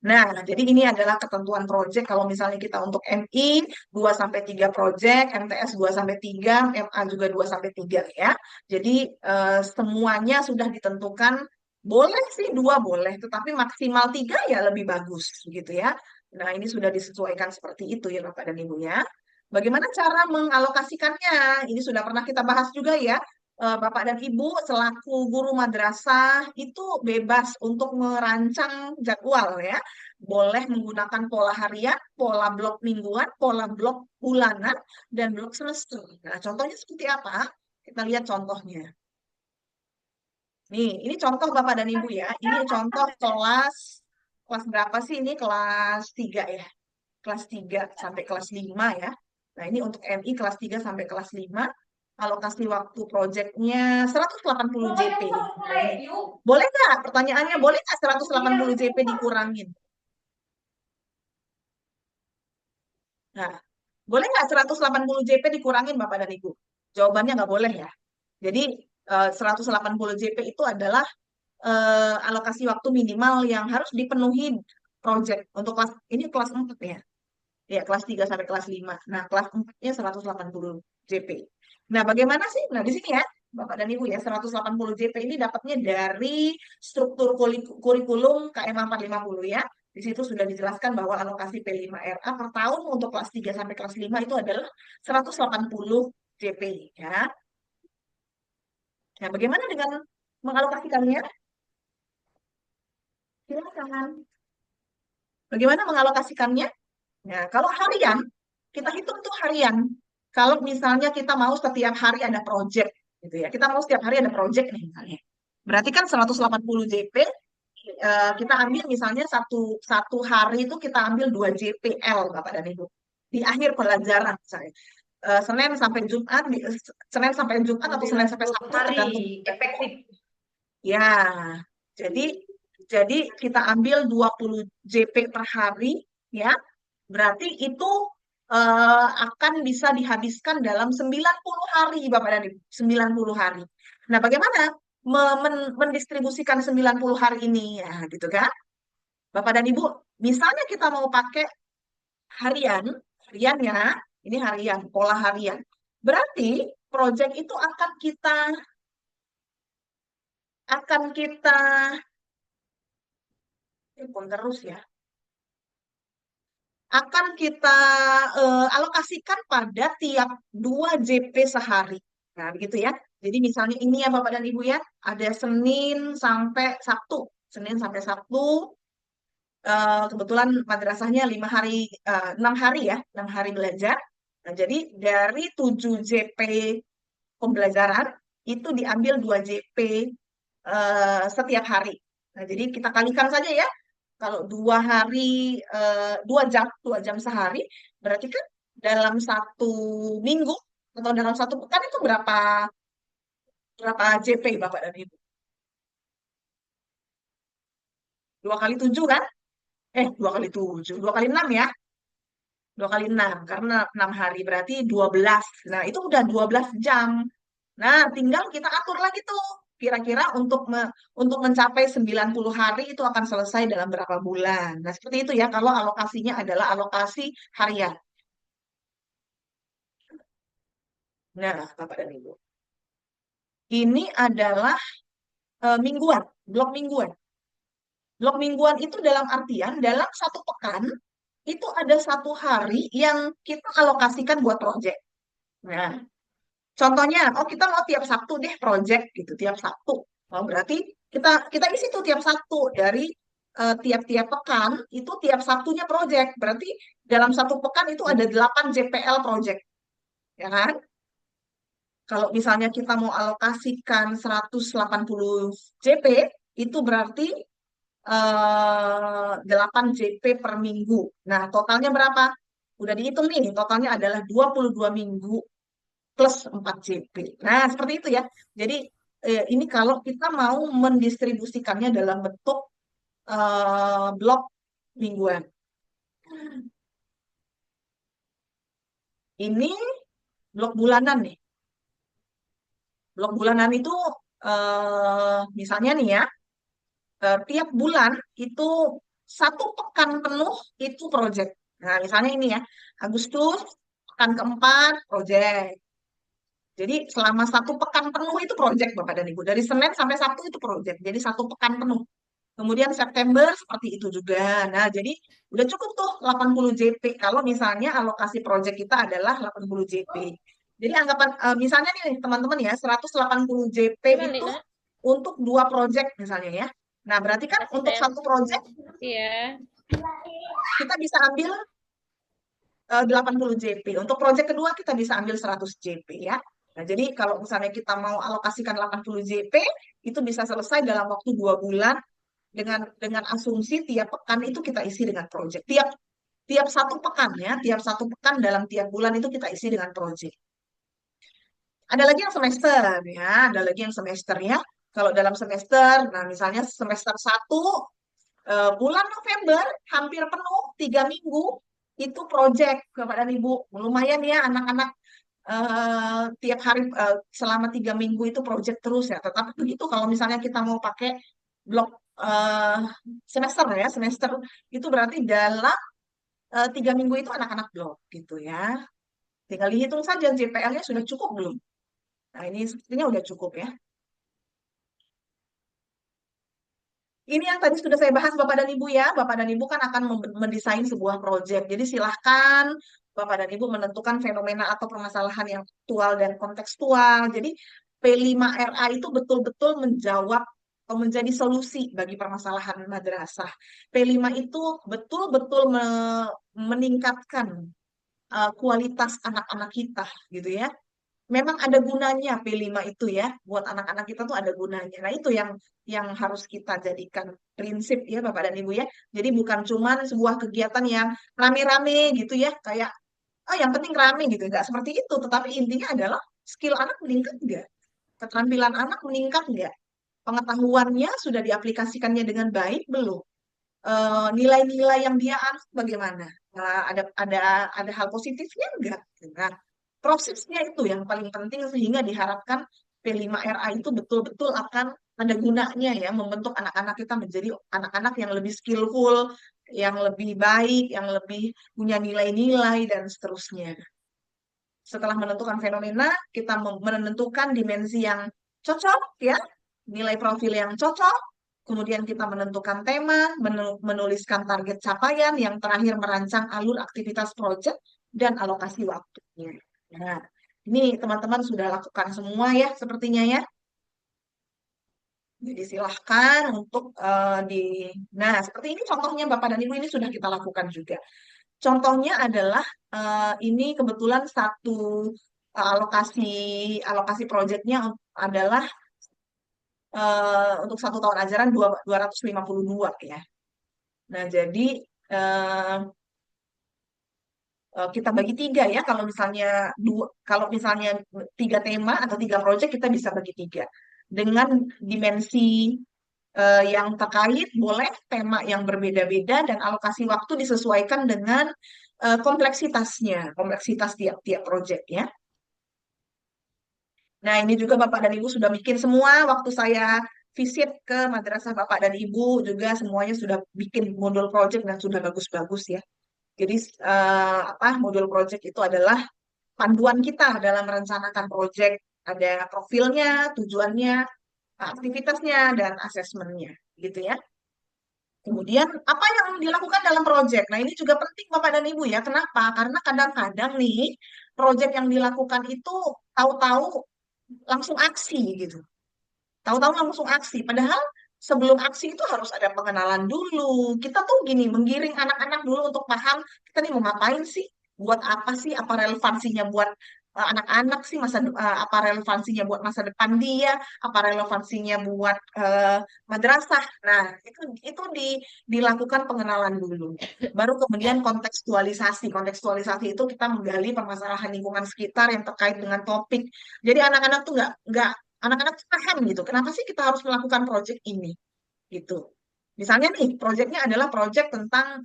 Nah, jadi ini adalah ketentuan proyek kalau misalnya kita untuk MI 2 sampai 3 proyek, MTS 2 sampai 3, MA juga 2 sampai 3 ya. Jadi semuanya sudah ditentukan boleh sih 2 boleh, tetapi maksimal 3 ya lebih bagus gitu ya. Nah, ini sudah disesuaikan seperti itu ya Bapak dan Ibu ya. Bagaimana cara mengalokasikannya? Ini sudah pernah kita bahas juga ya. Bapak dan Ibu selaku guru madrasah itu bebas untuk merancang jadwal ya. Boleh menggunakan pola harian, pola blok mingguan, pola blok bulanan, dan blok semester. Nah, contohnya seperti apa? Kita lihat contohnya. Nih, ini contoh Bapak dan Ibu ya. Ini contoh kelas berapa sih ini? Kelas 3 ya. Kelas 3 sampai kelas 5 ya. Nah, ini untuk MI kelas 3 sampai kelas 5. Alokasi waktu proyeknya 180 JP. Nah, ini. Boleh nggak? Pertanyaannya, boleh nggak 180 JP dikurangin? Nah, boleh nggak 180 JP dikurangin Bapak dan Ibu? Jawabannya nggak boleh ya. Jadi 180 JP itu adalah alokasi waktu minimal yang harus dipenuhi project untuk kelas ini kelas 4 ya. Ya, kelas 3 sampai kelas 5. Nah, kelas 4-nya 180 JP. Nah, bagaimana sih? Nah, di sini ya, Bapak dan Ibu ya, 180 JP ini dapatnya dari struktur kurikulum KMA 450 ya. Di situ sudah dijelaskan bahwa alokasi P5RA per tahun untuk kelas 3 sampai kelas 5 itu adalah 180 JP ya. Nah, bagaimana dengan mengalokasikannya? Silakan. Bagaimana mengalokasikannya? Nah, kalau harian, kita hitung tuh harian. Kalau misalnya kita mau setiap hari ada project, gitu ya. Kita mau setiap hari ada project nih misalnya. Berarti kan 180 JP, kita ambil misalnya satu hari itu kita ambil 2 JPL, Bapak dan Ibu. Di akhir pelajaran misalnya. Senin sampai Jumat, Senin sampai Jumat atau Senin sampai Sabtu tergantung efektif. Ya, jadi jadi kita ambil 20 JP per hari, ya. Berarti itu akan bisa dihabiskan dalam 90 hari, Bapak dan Ibu. 90 hari. Nah, bagaimana mendistribusikan 90 hari ini? Ya, gitu kan? Bapak dan Ibu, misalnya kita mau pakai harian, harian ya, ini harian, pola harian. Berarti project itu akan kita terus ya. akan kita alokasikan pada tiap 2 JP sehari. Nah, begitu ya. Jadi misalnya ini ya Bapak dan Ibu ya, ada Senin sampai Sabtu. Senin sampai Sabtu, kebetulan madrasahnya 6 hari ya, 6 hari belajar. Nah, jadi dari 7 JP pembelajaran itu diambil 2 JP setiap hari. Nah, jadi kita kalikan saja ya. Kalau 2 hari, 2 jam sehari, berarti kan dalam 1 minggu atau dalam 1 pekan itu berapa berapa JP Bapak dan Ibu? 2 kali 7 kan? 2 kali 7, 2 kali 6 ya. 2 kali 6, karena 6 hari berarti 12. Nah, itu udah 12 jam. Nah, tinggal kita atur lagi tuh. Kira-kira untuk mencapai 90 hari itu akan selesai dalam berapa bulan. Nah, seperti itu ya kalau alokasinya adalah alokasi harian. Nah, Bapak dan Ibu. Ini adalah mingguan, blok mingguan. Blok mingguan itu dalam artian dalam 1 pekan itu ada 1 hari yang kita alokasikan buat proyek. Nah, contohnya, oh kita mau tiap Sabtu deh project gitu, tiap Sabtu. Oh, berarti kita kita isi tuh tiap Sabtu dari tiap-tiap pekan itu tiap Sabtunya project. Berarti dalam 1 pekan itu ada 8 JPL project, ya kan? Kalau misalnya kita mau alokasikan 180 JP, itu berarti 8 JP per minggu. Nah, totalnya berapa? Udah dihitung nih, totalnya adalah 22 minggu plus 4 JP. Nah, seperti itu ya. Jadi ini kalau kita mau mendistribusikannya dalam bentuk blok mingguan. Ini blok bulanan nih. Blok bulanan itu misalnya nih ya, tiap bulan itu 1 pekan penuh itu project. Nah, misalnya ini ya, Agustus, pekan keempat, project. Jadi selama 1 pekan penuh itu project Bapak dan Ibu. Dari Senin sampai Sabtu itu project. Jadi 1 pekan penuh. Kemudian September seperti itu juga. Nah, jadi udah cukup tuh 80 JP. Kalau misalnya alokasi project kita adalah 80 JP. Jadi anggapan misalnya nih teman-teman ya, 180 JP Gimana, itu Nak? untuk 2 project misalnya ya. Nah, berarti kan Kasih untuk sayang. 1 project Iya. kita bisa ambil 80 JP. Untuk project kedua kita bisa ambil 100 JP ya. Nah, jadi kalau misalnya kita mau alokasikan 80 JP, itu bisa selesai dalam waktu 2 bulan dengan asumsi tiap pekan itu kita isi dengan project. Tiap tiap 1 pekan ya, tiap 1 pekan dalam tiap bulan itu kita isi dengan project. Ada lagi yang semester ya, ada lagi yang semester ya. Kalau dalam semester, nah misalnya semester 1 bulan November hampir penuh 3 minggu itu project Bapak dan Ibu. Lumayan ya anak-anak tiap hari selama 3 minggu itu project terus ya. Tetapi begitu kalau misalnya kita mau pakai blok eh, semester ya, semester itu berarti dalam 3 minggu itu anak-anak blok gitu ya. Tinggal dihitung saja JPL-nya sudah cukup belum? Nah ini sepertinya udah cukup ya. Ini yang tadi sudah saya bahas Bapak dan Ibu ya. Bapak dan Ibu kan akan mendesain sebuah proyek. Jadi silahkan Bapak dan Ibu menentukan fenomena atau permasalahan yang aktual dan kontekstual. Jadi P5RA itu betul-betul menjawab atau menjadi solusi bagi permasalahan madrasah. P5 itu betul-betul meningkatkan kualitas anak-anak kita gitu ya. Memang ada gunanya P5 itu ya, buat anak-anak kita tuh ada gunanya. Nah, itu yang harus kita jadikan prinsip ya Bapak dan Ibu ya. Jadi bukan cuman sebuah kegiatan yang rame-rame gitu ya, kayak oh yang penting rame gitu, enggak seperti itu, tetapi intinya adalah skill anak meningkat enggak? Keterampilan anak meningkat enggak? Pengetahuannya sudah diaplikasikannya dengan baik belum? Nilai-nilai yang dia anut bagaimana? Ada hal positifnya enggak? Nah, prosesnya itu yang paling penting sehingga diharapkan P5RA itu betul-betul akan ada gunanya ya membentuk anak-anak kita menjadi anak-anak yang lebih skillful, yang lebih baik, yang lebih punya nilai-nilai dan seterusnya. Setelah menentukan fenomena, kita menentukan dimensi yang cocok ya, nilai profil yang cocok, kemudian kita menentukan tema, menuliskan target capaian, yang terakhir merancang alur aktivitas proyek dan alokasi waktunya. Nah, ini teman-teman sudah lakukan semua ya sepertinya ya. Jadi silahkan untuk nah seperti ini contohnya Bapak dan Ibu, ini sudah kita lakukan juga. Contohnya adalah ini kebetulan satu alokasi alokasi proyeknya adalah untuk 1 tahun ajaran 252 ya. Nah, jadi eh, kita bagi 3 ya. Kalau misalnya 3 tema atau 3 proyek, kita bisa bagi 3 dengan dimensi yang terkait, boleh tema yang berbeda-beda, dan alokasi waktu disesuaikan dengan kompleksitas tiap-tiap proyek ya. Nah, ini juga Bapak dan Ibu sudah bikin semua. Waktu saya visit ke madrasah Bapak dan Ibu juga semuanya sudah bikin modul project dan sudah bagus-bagus ya. Jadi modul project itu adalah panduan kita dalam merencanakan project. Ada profilnya, tujuannya, aktivitasnya, dan asesmennya, gitu ya. Kemudian apa yang dilakukan dalam project? Nah, ini juga penting Bapak dan Ibu ya. Kenapa? Karena kadang-kadang nih project yang dilakukan itu tahu-tahu langsung aksi gitu. Tahu-tahu langsung aksi. Padahal sebelum aksi itu harus ada pengenalan dulu. Kita tuh gini, menggiring anak-anak dulu untuk paham kita nih mau ngapain sih? Buat apa sih? Apa relevansinya buat anak-anak sih, apa relevansinya buat masa depan dia? Apa relevansinya buat madrasah? Nah, dilakukan pengenalan dulu. Baru kemudian kontekstualisasi. Kontekstualisasi itu kita menggali permasalahan lingkungan sekitar yang terkait dengan topik. Jadi anak-anak tuh nggak anak-anak tuh paham gitu. Kenapa sih kita harus melakukan proyek ini? Gitu. Misalnya nih, proyeknya adalah proyek tentang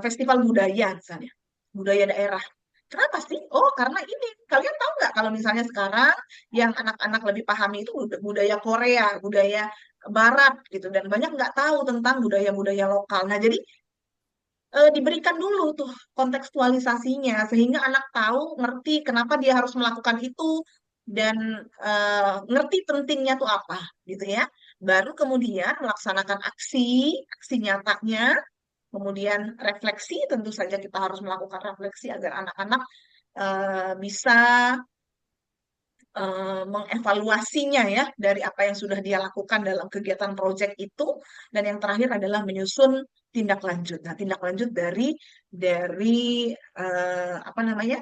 festival budaya misalnya, budaya daerah. Kenapa sih? Oh, karena ini. Kalian tahu nggak kalau misalnya sekarang yang anak-anak lebih pahami itu budaya Korea, budaya Barat gitu, dan banyak nggak tahu tentang budaya-budaya lokal. Nah, jadi diberikan dulu tuh kontekstualisasinya sehingga anak tahu, ngerti kenapa dia harus melakukan itu, dan ngerti pentingnya tuh apa gitu ya. Baru kemudian melaksanakan aksi nyatanya, kemudian refleksi, tentu saja kita harus melakukan refleksi agar anak-anak bisa mengevaluasinya ya dari apa yang sudah dia lakukan dalam kegiatan proyek itu, dan yang terakhir adalah menyusun tindak lanjut. Nah, tindak lanjut dari apa namanya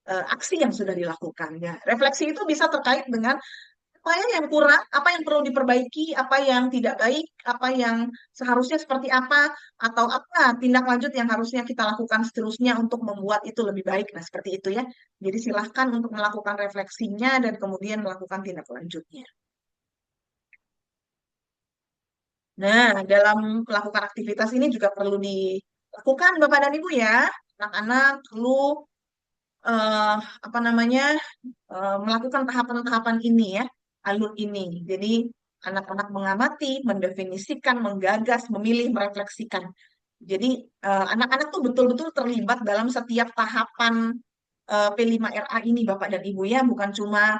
aksi yang sudah dilakukan ya. Refleksi itu bisa terkait dengan apa yang kurang, apa yang perlu diperbaiki, apa yang tidak baik, apa yang seharusnya seperti apa, atau apa tindak lanjut yang harusnya kita lakukan seterusnya untuk membuat itu lebih baik. Nah, seperti itu ya. Jadi silahkan untuk melakukan refleksinya dan kemudian melakukan tindak lanjutnya. Nah, dalam melakukan aktivitas ini juga perlu dilakukan Bapak dan Ibu ya. Anak-anak perlu eh, apa namanya melakukan tahapan-tahapan ini ya, alur ini. Jadi anak-anak mengamati, mendefinisikan, menggagas, memilih, merefleksikan. Jadi anak-anak tuh betul-betul terlibat dalam setiap tahapan P5RA ini Bapak dan Ibu ya, bukan cuma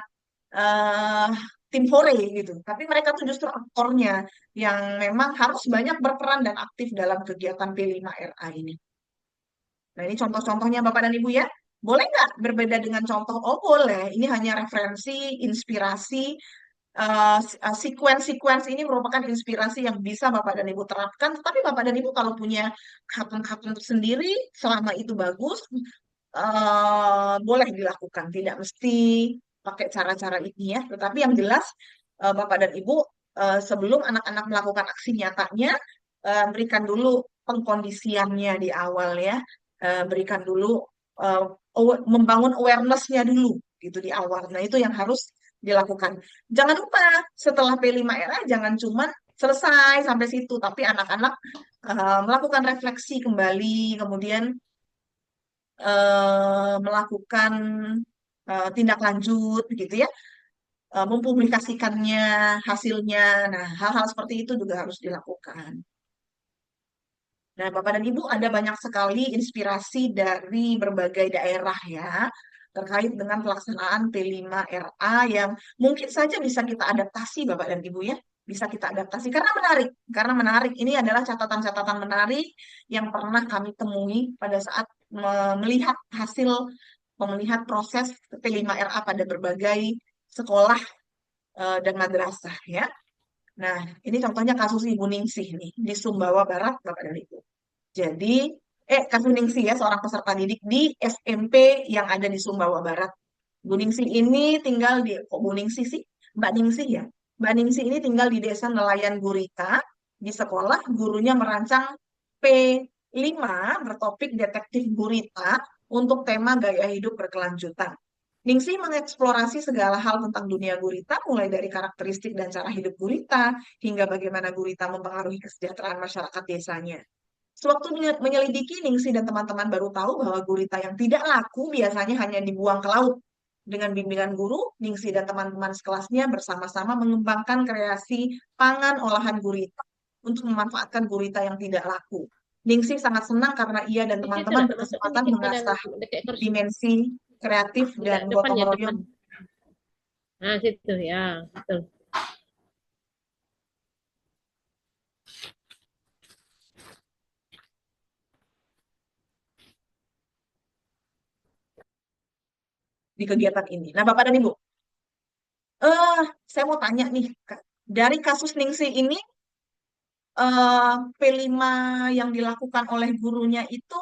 eh, tim Hore gitu. Tapi mereka tuh justru aktornya yang memang harus banyak berperan dan aktif dalam kegiatan P5RA ini. Nah, ini contoh-contohnya Bapak dan Ibu ya. Boleh nggak berbeda dengan contoh? Oh, boleh. Ini hanya referensi, inspirasi. Sequence ini merupakan inspirasi yang bisa Bapak dan Ibu terapkan. Tapi Bapak dan Ibu kalau punya kapan-kapan sendiri, selama itu bagus, boleh dilakukan. Tidak mesti pakai cara-cara ini ya. Tetapi yang jelas, Bapak dan Ibu, sebelum anak-anak melakukan aksi nyatanya, berikan dulu pengkondisiannya di awal ya. Berikan dulu eh, membangun awareness-nya dulu gitu di awal. Nah, itu yang harus dilakukan. Jangan lupa setelah P5RA jangan cuma selesai sampai situ, tapi anak-anak melakukan refleksi kembali, kemudian melakukan tindak lanjut gitu ya, mempublikasikannya hasilnya. Nah, hal-hal seperti itu juga harus dilakukan. Nah, Bapak dan Ibu, ada banyak sekali inspirasi dari berbagai daerah ya, terkait dengan pelaksanaan P5RA yang mungkin saja bisa kita adaptasi, Bapak dan Ibu ya. bisa kita adaptasi karena menarik. Karena menarik ini adalah catatan-catatan menarik yang pernah kami temui pada saat melihat hasil melihat proses P5RA pada berbagai sekolah dan madrasah ya. Nah, ini contohnya kasus Ibu Ningsih nih di Sumbawa Barat, Bapak dan Ibu. Jadi, kasus Ningsih ya, seorang peserta didik di SMP yang ada di Sumbawa Barat. Bu Ningsih ini tinggal di, kok Bu Ningsih sih? Mbak Ningsih ya. Mbak Ningsih ini tinggal di Desa Nelayan Gurita. Di sekolah, gurunya merancang P5 bertopik detektif gurita untuk tema gaya hidup berkelanjutan. Ningsih mengeksplorasi segala hal tentang dunia gurita, mulai dari karakteristik dan cara hidup gurita, hingga bagaimana gurita mempengaruhi kesejahteraan masyarakat desanya. Sewaktu menyelidiki, Ningsih dan teman-teman baru tahu bahwa gurita yang tidak laku biasanya hanya dibuang ke laut. Dengan bimbingan guru, Ningsih dan teman-teman sekelasnya bersama-sama mengembangkan kreasi pangan olahan gurita untuk memanfaatkan gurita yang tidak laku. Ningsih sangat senang karena ia dan Di situ teman-teman lah termasuk kan berkesempatan dekat mengasah dekat kursi. dimensi kreatif dan Depan gotong ya depan. royong Nah, situ ya, betul. di kegiatan ini. Nah, Bapak dan Ibu, saya mau tanya nih, dari kasus Ningsih ini, P5 yang dilakukan oleh gurunya itu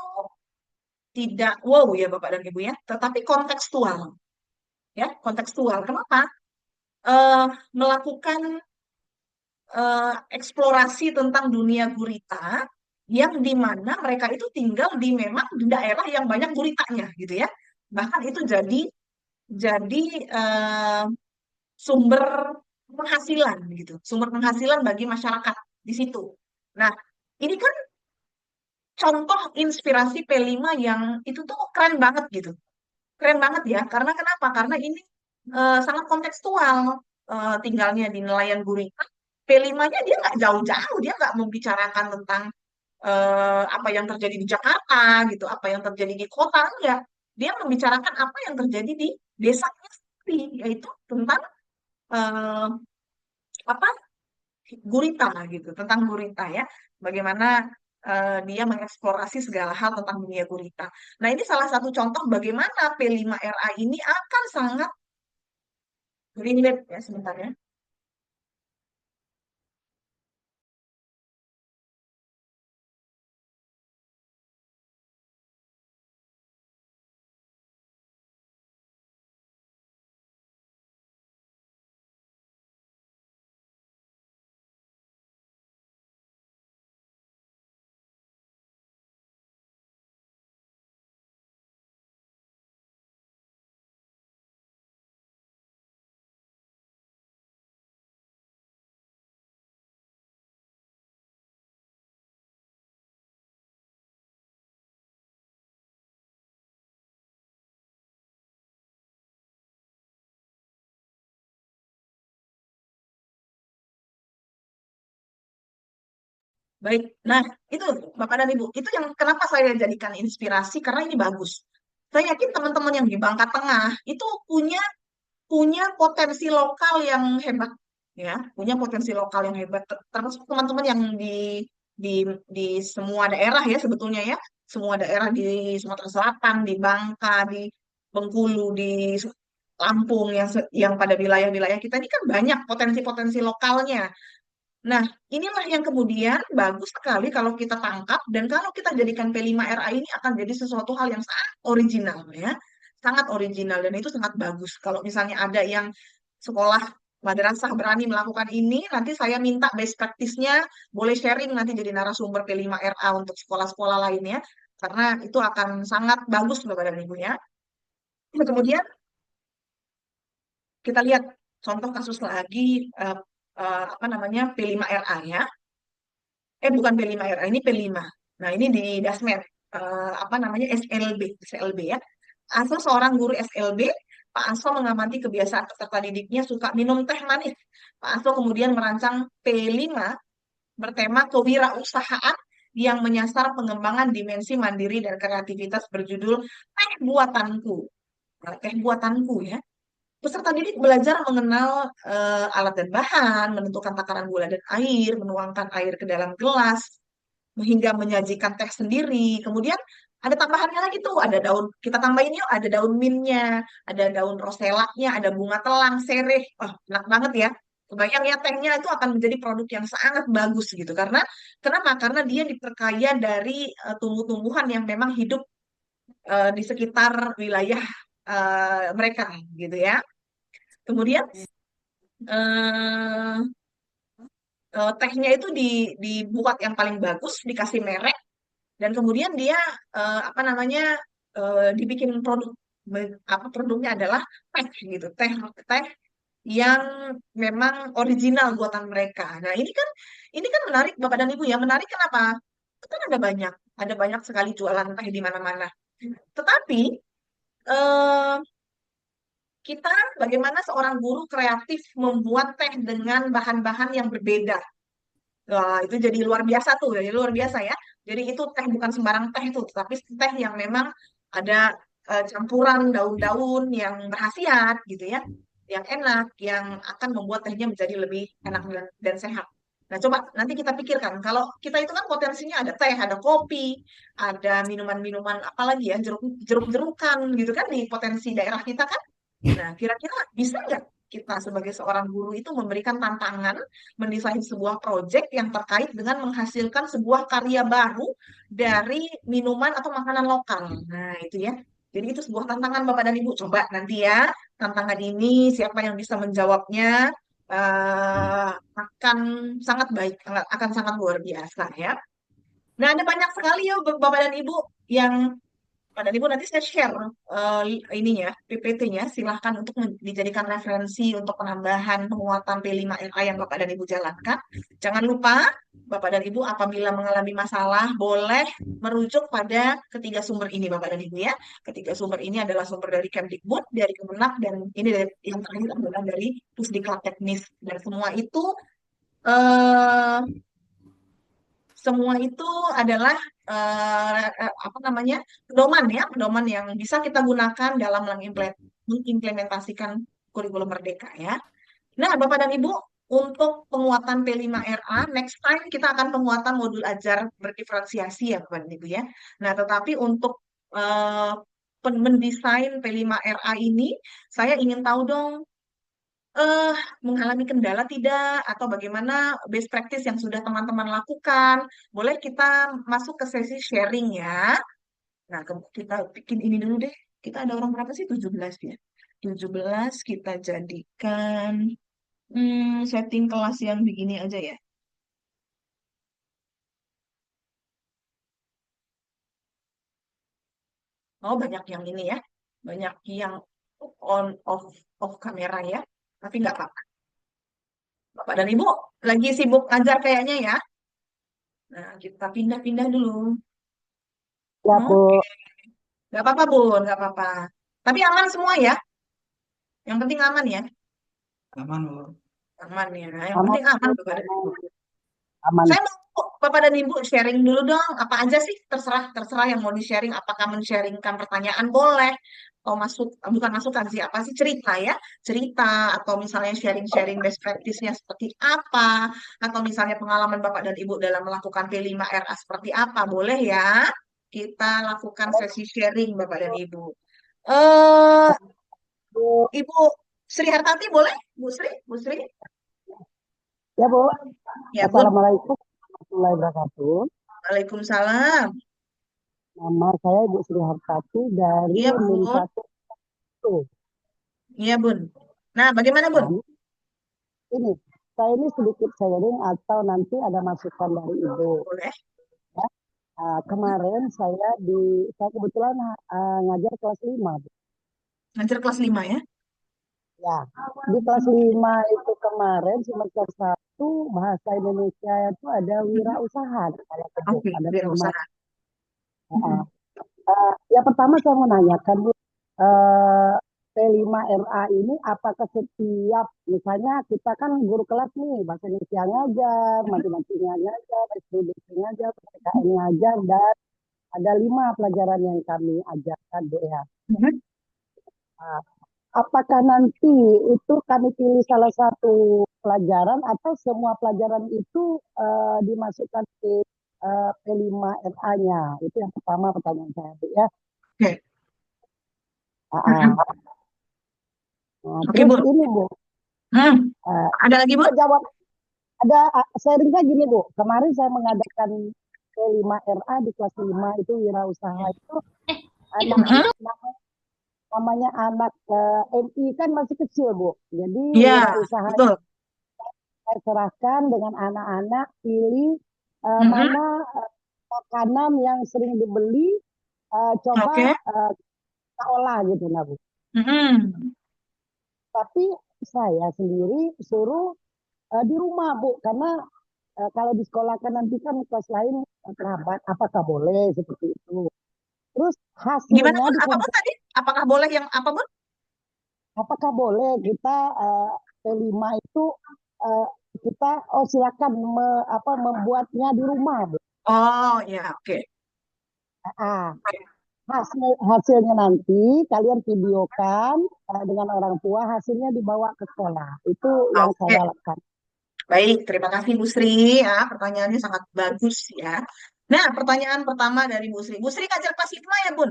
tidak wow ya Bapak dan Ibu ya, tetapi kontekstual. Ya, kontekstual. Kenapa? Eh, Melakukan eksplorasi tentang dunia gurita yang di mana mereka itu tinggal di memang di daerah yang banyak guritanya gitu ya. Bahkan itu jadi eh, sumber penghasilan gitu, sumber penghasilan bagi masyarakat di situ. Nah, ini kan contoh inspirasi P5 yang itu tuh keren banget gitu. Keren banget ya, karena kenapa? Karena ini sangat kontekstual. Tinggalnya di nelayan gurita. P5-nya dia nggak jauh-jauh, dia nggak membicarakan tentang apa yang terjadi di Jakarta gitu, apa yang terjadi di kota, enggak. Dia membicarakan apa yang terjadi di desanya sendiri, yaitu tentang eh, apa gurita gitu, tentang gurita ya. Bagaimana dia mengeksplorasi segala hal tentang dunia gurita. Nah, ini salah satu contoh bagaimana P5RA ini akan sangat relate ya sebentar ya. Baik, nah itu Bapak dan Ibu, itu yang kenapa saya jadikan inspirasi karena ini bagus. Saya yakin teman-teman yang di Bangka Tengah itu punya punya potensi lokal yang hebat, ya, punya potensi lokal yang hebat. Termasuk teman-teman yang di di semua daerah ya sebetulnya ya, semua daerah di Sumatera Selatan, di Bangka, di Bengkulu, di Lampung yang pada wilayah-wilayah kita ini kan banyak potensi-potensi lokalnya. Nah, inilah yang kemudian bagus sekali kalau kita tangkap dan kalau kita jadikan P5RA ini akan jadi sesuatu hal yang sangat original ya. Sangat original dan itu sangat bagus. Kalau misalnya ada yang sekolah madrasah berani melakukan ini, nanti saya minta best practice-nya boleh sharing nanti jadi narasumber P5RA untuk sekolah-sekolah lainnya karena itu akan sangat bagus Bapak dan Ibu ya. Nah, kemudian kita lihat contoh kasus lagi eh, apa namanya P5RA ya. Bukan P5RA, ini P5. Nah, ini di Dasmet, apa namanya, SLB ya. Asal seorang guru SLB, Pak Aso mengamati kebiasaan peserta didiknya suka minum teh manis. Pak Aso kemudian merancang P5 bertema kewirausahaan yang menyasar pengembangan dimensi mandiri dan kreativitas berjudul Teh Buatanku. Nah, Teh Buatanku ya. Peserta didik belajar mengenal alat dan bahan, menentukan takaran gula dan air, menuangkan air ke dalam gelas, hingga menyajikan teh sendiri. Kemudian ada tambahannya lagi tuh, ada daun, kita tambahin yuk, ada daun mintnya, ada daun roselanya, ada bunga telang, sereh. Wah, enak banget ya. Kebayang ya, tehnya itu akan menjadi produk yang sangat bagus gitu. Karena kenapa? Karena dia diperkaya dari tumbuh-tumbuhan yang memang hidup di sekitar wilayah mereka gitu ya. Kemudian eh, tehnya itu dibuat yang paling bagus, dikasih merek, dan kemudian dia apa namanya dibikin produk, apa produknya adalah teh gitu, teh teh yang memang original buatan mereka. Nah ini kan menarik Bapak dan Ibu ya, menarik kenapa? Kan ada banyak sekali jualan teh di mana-mana. Tetapi eh, kita bagaimana seorang guru kreatif membuat teh dengan bahan-bahan yang berbeda. Wah, itu jadi luar biasa tuh, jadi luar biasa ya. Jadi itu teh bukan sembarang teh itu, tapi teh yang memang ada campuran daun-daun yang berkhasiat gitu ya, yang enak, yang akan membuat tehnya menjadi lebih enak dan sehat. Nah, coba nanti kita pikirkan, kalau kita itu kan potensinya ada teh, ada kopi, ada minuman-minuman apalagi ya, jeruk-jerukan gitu kan di potensi daerah kita kan. Nah, kira-kira bisa nggak kita sebagai seorang guru itu memberikan tantangan mendesain sebuah proyek yang terkait dengan menghasilkan sebuah karya baru dari minuman atau makanan lokal. Nah, itu ya. Jadi itu sebuah tantangan Bapak dan Ibu. Coba nanti ya, tantangan ini siapa yang bisa menjawabnya akan sangat baik, akan sangat luar biasa ya. Nah, ada banyak sekali ya Bapak dan Ibu yang pada Ibu nanti saya share ininya, PPT-nya, silahkan untuk dijadikan referensi untuk penambahan penguatan P5RA yang Bapak dan Ibu jalankan. Jangan lupa, Bapak dan Ibu apabila mengalami masalah, boleh merujuk pada ketiga sumber ini, Bapak dan Ibu ya. Ketiga sumber ini adalah sumber dari Kemdikbud, dari Kemenak, dan ini dari, yang terakhir adalah dari Pusdiklat Teknis. Dan eh, semua itu adalah apa namanya pedoman ya, pedoman yang bisa kita gunakan dalam mengimplementasikan kurikulum Merdeka ya. Nah, Bapak dan Ibu, untuk penguatan P5RA, next time kita akan penguatan modul ajar berdiferensiasi ya, Bapak dan Ibu ya. Nah, tetapi untuk eh, mendesain P5RA ini, saya ingin tahu dong, eh mengalami kendala tidak atau bagaimana best practice yang sudah teman-teman lakukan. Boleh kita masuk ke sesi sharing ya. Nah, kita bikin ini dulu deh. Kita ada orang berapa sih? 17 ya. 17 kita jadikan setting kelas yang begini aja ya. Oh, banyak yang ini ya. Banyak yang on off kamera ya. Tapi nggak apa-apa. Bapak dan Ibu lagi sibuk ngajar kayaknya ya. Nah, kita pindah-pindah dulu. Ya, Oke. Bu. Nggak apa-apa, Bun, nggak apa-apa. Tapi aman semua ya. Yang penting aman ya. Aman, Bu. Aman ya. Yang Aman, penting aman, Bu. Bapak dan Ibu. Aman. Saya mau Bapak dan Ibu sharing dulu dong. Apa aja sih? Terserah, terserah yang mau di-sharing. Apakah men-sharingkan pertanyaan boleh. Atau masuk, bukan masukan sih. Apa sih cerita ya? Cerita. Atau misalnya sharing-sharing best practice-nya seperti apa. Atau misalnya pengalaman Bapak dan Ibu dalam melakukan P5RA seperti apa. Boleh ya. Kita lakukan sesi sharing Bapak dan Ibu. Eh, Bu. Ibu Sri Hartati boleh? Bu Sri? Bu Sri? Ya, Bu. Ya, Bun. Assalamualaikum warahmatullahi wabarakatuh. Waalaikumsalam. Nama saya Ibu Sri Hartati dari Iya, NIM Bun. 1. Iya, Bun. Nah, bagaimana, Bun? Nah, ini, saya ini sedikit sharing atau nanti ada masukan dari Ibu. Boleh. Ya. Kemarin saya kebetulan ngajar kelas 5. Bu. Ngajar kelas 5 ya? Ya, di kelas 5 itu kemarin semester 1 bahasa Indonesia itu ada wirausaha, Oke, ada tema. wirausaha. Uh, yang pertama saya mau nanyakan Bu, P5RA ini apakah setiap, misalnya kita kan guru kelas nih, bahasa Indonesia ngajar, matematika ngajar, SPDC ngajar, PPKN ngajar, dan ada 5 pelajaran yang kami ajarkan Bu ya. apakah nanti itu kami pilih salah satu pelajaran atau semua pelajaran itu dimasukkan ke P5RA-nya? Itu yang pertama pertanyaan saya, Bu, ya. Oke. Ah, Mm-mm. ah. Nah, Oke, terus Bun. ini, Bu, Hmm. eh, Ada lagi, Bun? jawab ada sharingnya gini, Bu. Kemarin saya mengadakan P5RA di kelas 5 itu wirausaha itu Itu anak Mm-mm. namanya anak MI kan masih kecil, Bu. Jadi Iya, wirausaha betul. saya serahkan dengan anak-anak pilih Mm-mm. mana makanan yang sering dibeli, coba Oke. kita olah gitu, nah, Bu. Mm-mm. Tapi saya sendiri suruh di rumah, Bu, karena kalau di sekolah kan nanti kan kelas lain terhambat, apakah boleh seperti itu. Terus Gimana, hasilnya Bun? Apa, Bun, dikumpul, tadi? Apakah boleh yang apa, Bun? apakah boleh kita P5 itu eh, kita silakan membuatnya di rumah, Bu. Oh, ya, oke. Ah, hasilnya nanti kalian videokan dengan orang tua, hasilnya dibawa ke sekolah. Itu yang Oke. saya lakukan. Baik, terima kasih Bu Sri ya. Pertanyaannya sangat bagus ya. Nah, pertanyaan pertama dari Bu Sri. Bu Sri ngajar kelas 5 ya, Bun?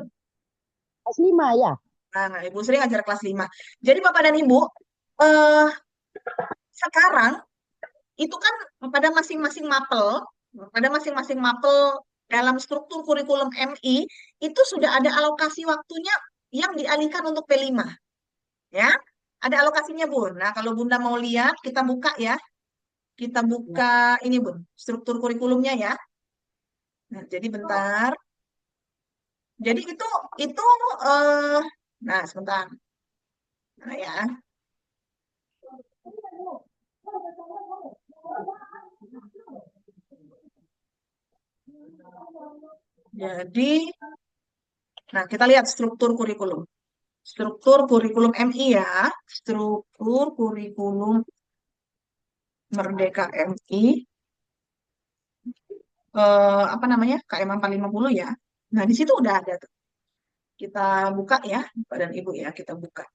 Kelas 5 ya. Nah, Ibu Sri ngajar kelas 5. Jadi Bapak dan Ibu, eh sekarang itu kan pada masing-masing mapel, pada masing-masing mapel dalam struktur kurikulum MI itu sudah ada alokasi waktunya yang dialihkan untuk P5 ya. Ada alokasinya, Bun. Nah, kalau Bunda mau lihat, kita buka ya. Kita Ya. buka ini, Bun, struktur kurikulumnya ya. Nah, jadi bentar. Jadi itu eh nah, sebentar. Nah, ya. Jadi, nah kita lihat struktur kurikulum. Struktur kurikulum MI ya. Struktur kurikulum Merdeka MI. Apa namanya? KM 450 ya. Nah, di situ udah ada tuh. Kita buka ya, Bapak dan Ibu ya, kita buka.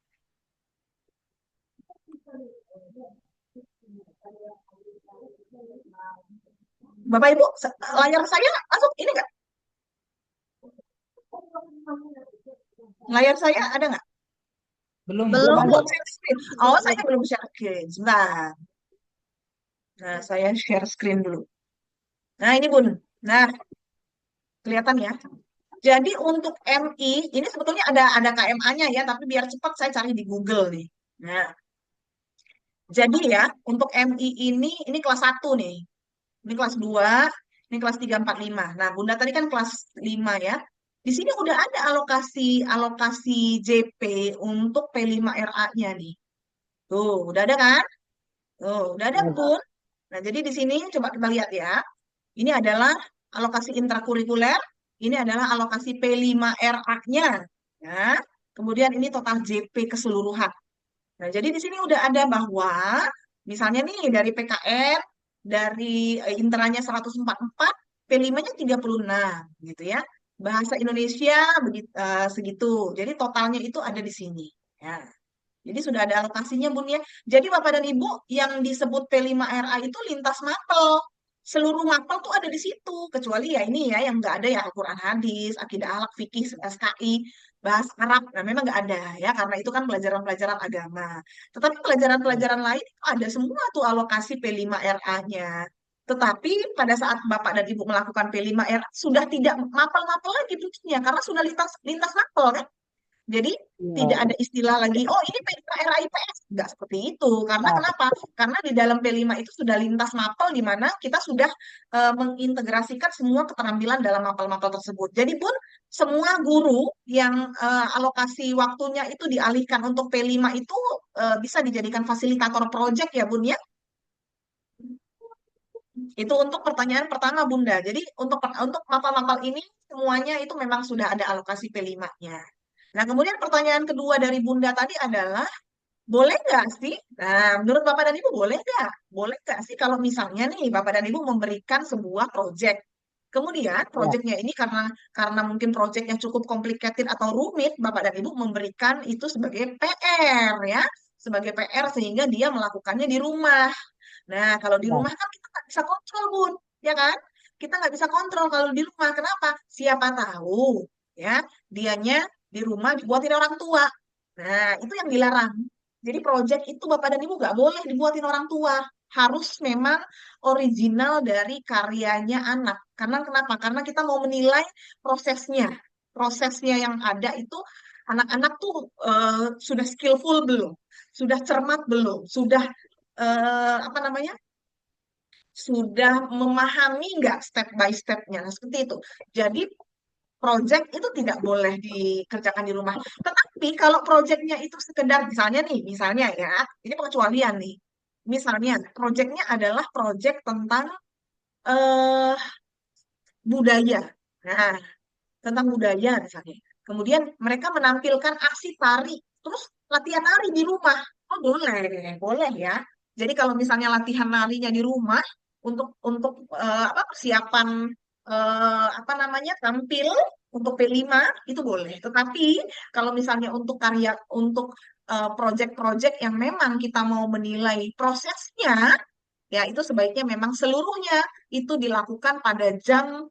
Bapak Ibu, layar saya masuk ini nggak? Layar saya ada nggak? Belum, Bu. Belum belum, ada, Bu. Belum share screen. Oh, saya belum share screen. Sebentar. Nah, saya share screen dulu. Nah, ini Bun. Nah, kelihatan ya. Jadi untuk MI, ini sebetulnya ada KMA-nya ya, tapi biar cepat saya cari di Google nih. Nah, jadi ya, untuk MI ini kelas 1 nih. Ini kelas 2, ini kelas 3, 4, 5. Nah, Bunda tadi kan kelas 5 ya. Di sini udah ada alokasi alokasi JP untuk P5RA-nya nih. Tuh, udah ada kan? Tuh, udah ada, Bun. Nah, jadi di sini coba kita lihat ya. Ini adalah alokasi intrakurikuler, ini adalah alokasi P5RA-nya. Ya. Kemudian ini total JP keseluruhan. Nah, jadi di sini udah ada bahwa misalnya nih dari PKN, dari intranya 144, P5-nya 36 gitu ya. Bahasa Indonesia segitu. Jadi totalnya itu ada di sini. Ya. Jadi sudah ada alokasinya, Bun ya. Jadi Bapak dan Ibu yang disebut P5RA itu lintas mapel. Seluruh mapel tuh ada di situ. Kecuali ya ini ya yang nggak ada ya Al-Quran hadis, akidah akhlak, fikih, SKI, bahasa Arab. Nah memang nggak ada ya karena itu kan pelajaran-pelajaran agama. Tetapi pelajaran-pelajaran lain itu ada semua tuh alokasi P5RA-nya. Tetapi pada saat Bapak dan Ibu melakukan P5RA sudah tidak mapel-mapel lagi bentuknya karena sudah lintas lintas mapel kan. Jadi tidak ya, ada istilah lagi, oh ini P5RA IPS. Nggak seperti itu. Karena nah, kenapa? Karena di dalam P5 itu sudah lintas mapel di mana kita sudah mengintegrasikan semua keterampilan dalam mapel-mapel tersebut. Jadi pun semua guru yang alokasi waktunya itu dialihkan untuk P5 itu bisa dijadikan fasilitator project ya Bun ya. Itu untuk pertanyaan pertama Bunda. Jadi untuk mapel-mapel ini semuanya itu memang sudah ada alokasi P5-nya. Nah, kemudian pertanyaan kedua dari Bunda tadi adalah, boleh nggak sih? Nah, menurut Bapak dan Ibu boleh nggak? Boleh nggak sih kalau misalnya nih Bapak dan Ibu memberikan sebuah proyek. Kemudian Ya, proyeknya ini karena mungkin proyeknya cukup complicated atau rumit, Bapak dan Ibu memberikan itu sebagai PR ya, sebagai PR sehingga dia melakukannya di rumah. Nah, kalau di ya, rumah kan kita nggak bisa kontrol, Bun, ya kan? Kita nggak bisa kontrol kalau di rumah. Kenapa? Siapa tahu ya dianya di rumah dibuatin orang tua. Nah, itu yang dilarang. Jadi proyek itu Bapak dan Ibu nggak boleh dibuatin orang tua. Harus memang original dari karyanya anak. Karena kenapa? Karena kita mau menilai prosesnya. Prosesnya yang ada itu anak-anak tuh sudah skillful belum? Sudah cermat belum? Sudah apa namanya? Sudah memahami nggak step by stepnya? Nah, seperti itu. Jadi project itu tidak boleh dikerjakan di rumah. Tetapi kalau projectnya itu sekedar misalnya ya, ini pengecualian nih. Misalnya, projectnya adalah project tentang eh, budaya. Nah, tentang budaya misalnya. Kemudian mereka menampilkan aksi tari, terus latihan nari di rumah. Oh, boleh, boleh ya. Jadi kalau misalnya latihan narinya di rumah untuk apa persiapan apa namanya tampil untuk P5 itu boleh. Tetapi kalau misalnya untuk karya untuk project-project yang memang kita mau menilai prosesnya, ya itu sebaiknya memang seluruhnya itu dilakukan pada jam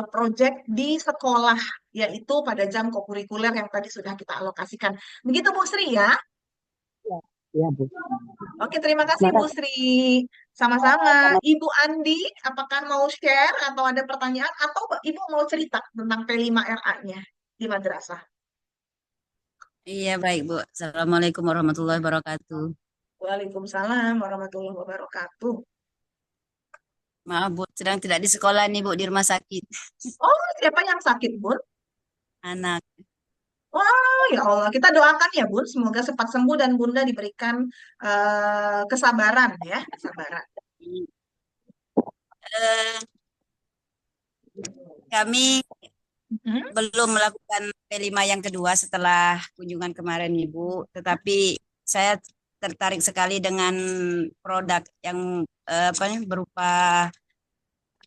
project di sekolah, yaitu pada jam kokurikuler yang tadi sudah kita alokasikan. Begitu Bu Sri ya. ya, ya, Bu. Oke, terima kasih Terima Bu kasih. Sri. Sama-sama. Ibu Andi, apakah mau share atau ada pertanyaan atau Ibu mau cerita tentang P5RA-nya di madrasah? Iya, baik, Bu. Assalamualaikum warahmatullahi wabarakatuh. Waalaikumsalam warahmatullahi wabarakatuh. Maaf, Bu, sedang tidak di sekolah nih, Bu, di rumah sakit. Oh, siapa yang sakit, Bun? Anak. Wah, ya Allah, kita doakan ya, Bun. Semoga cepat sembuh dan Bunda diberikan kesabaran ya, kesabaran. Eh, Kami Hmm? belum melakukan P5 yang kedua setelah kunjungan kemarin, Ibu. Tetapi saya tertarik sekali dengan produk yang apa ya, berupa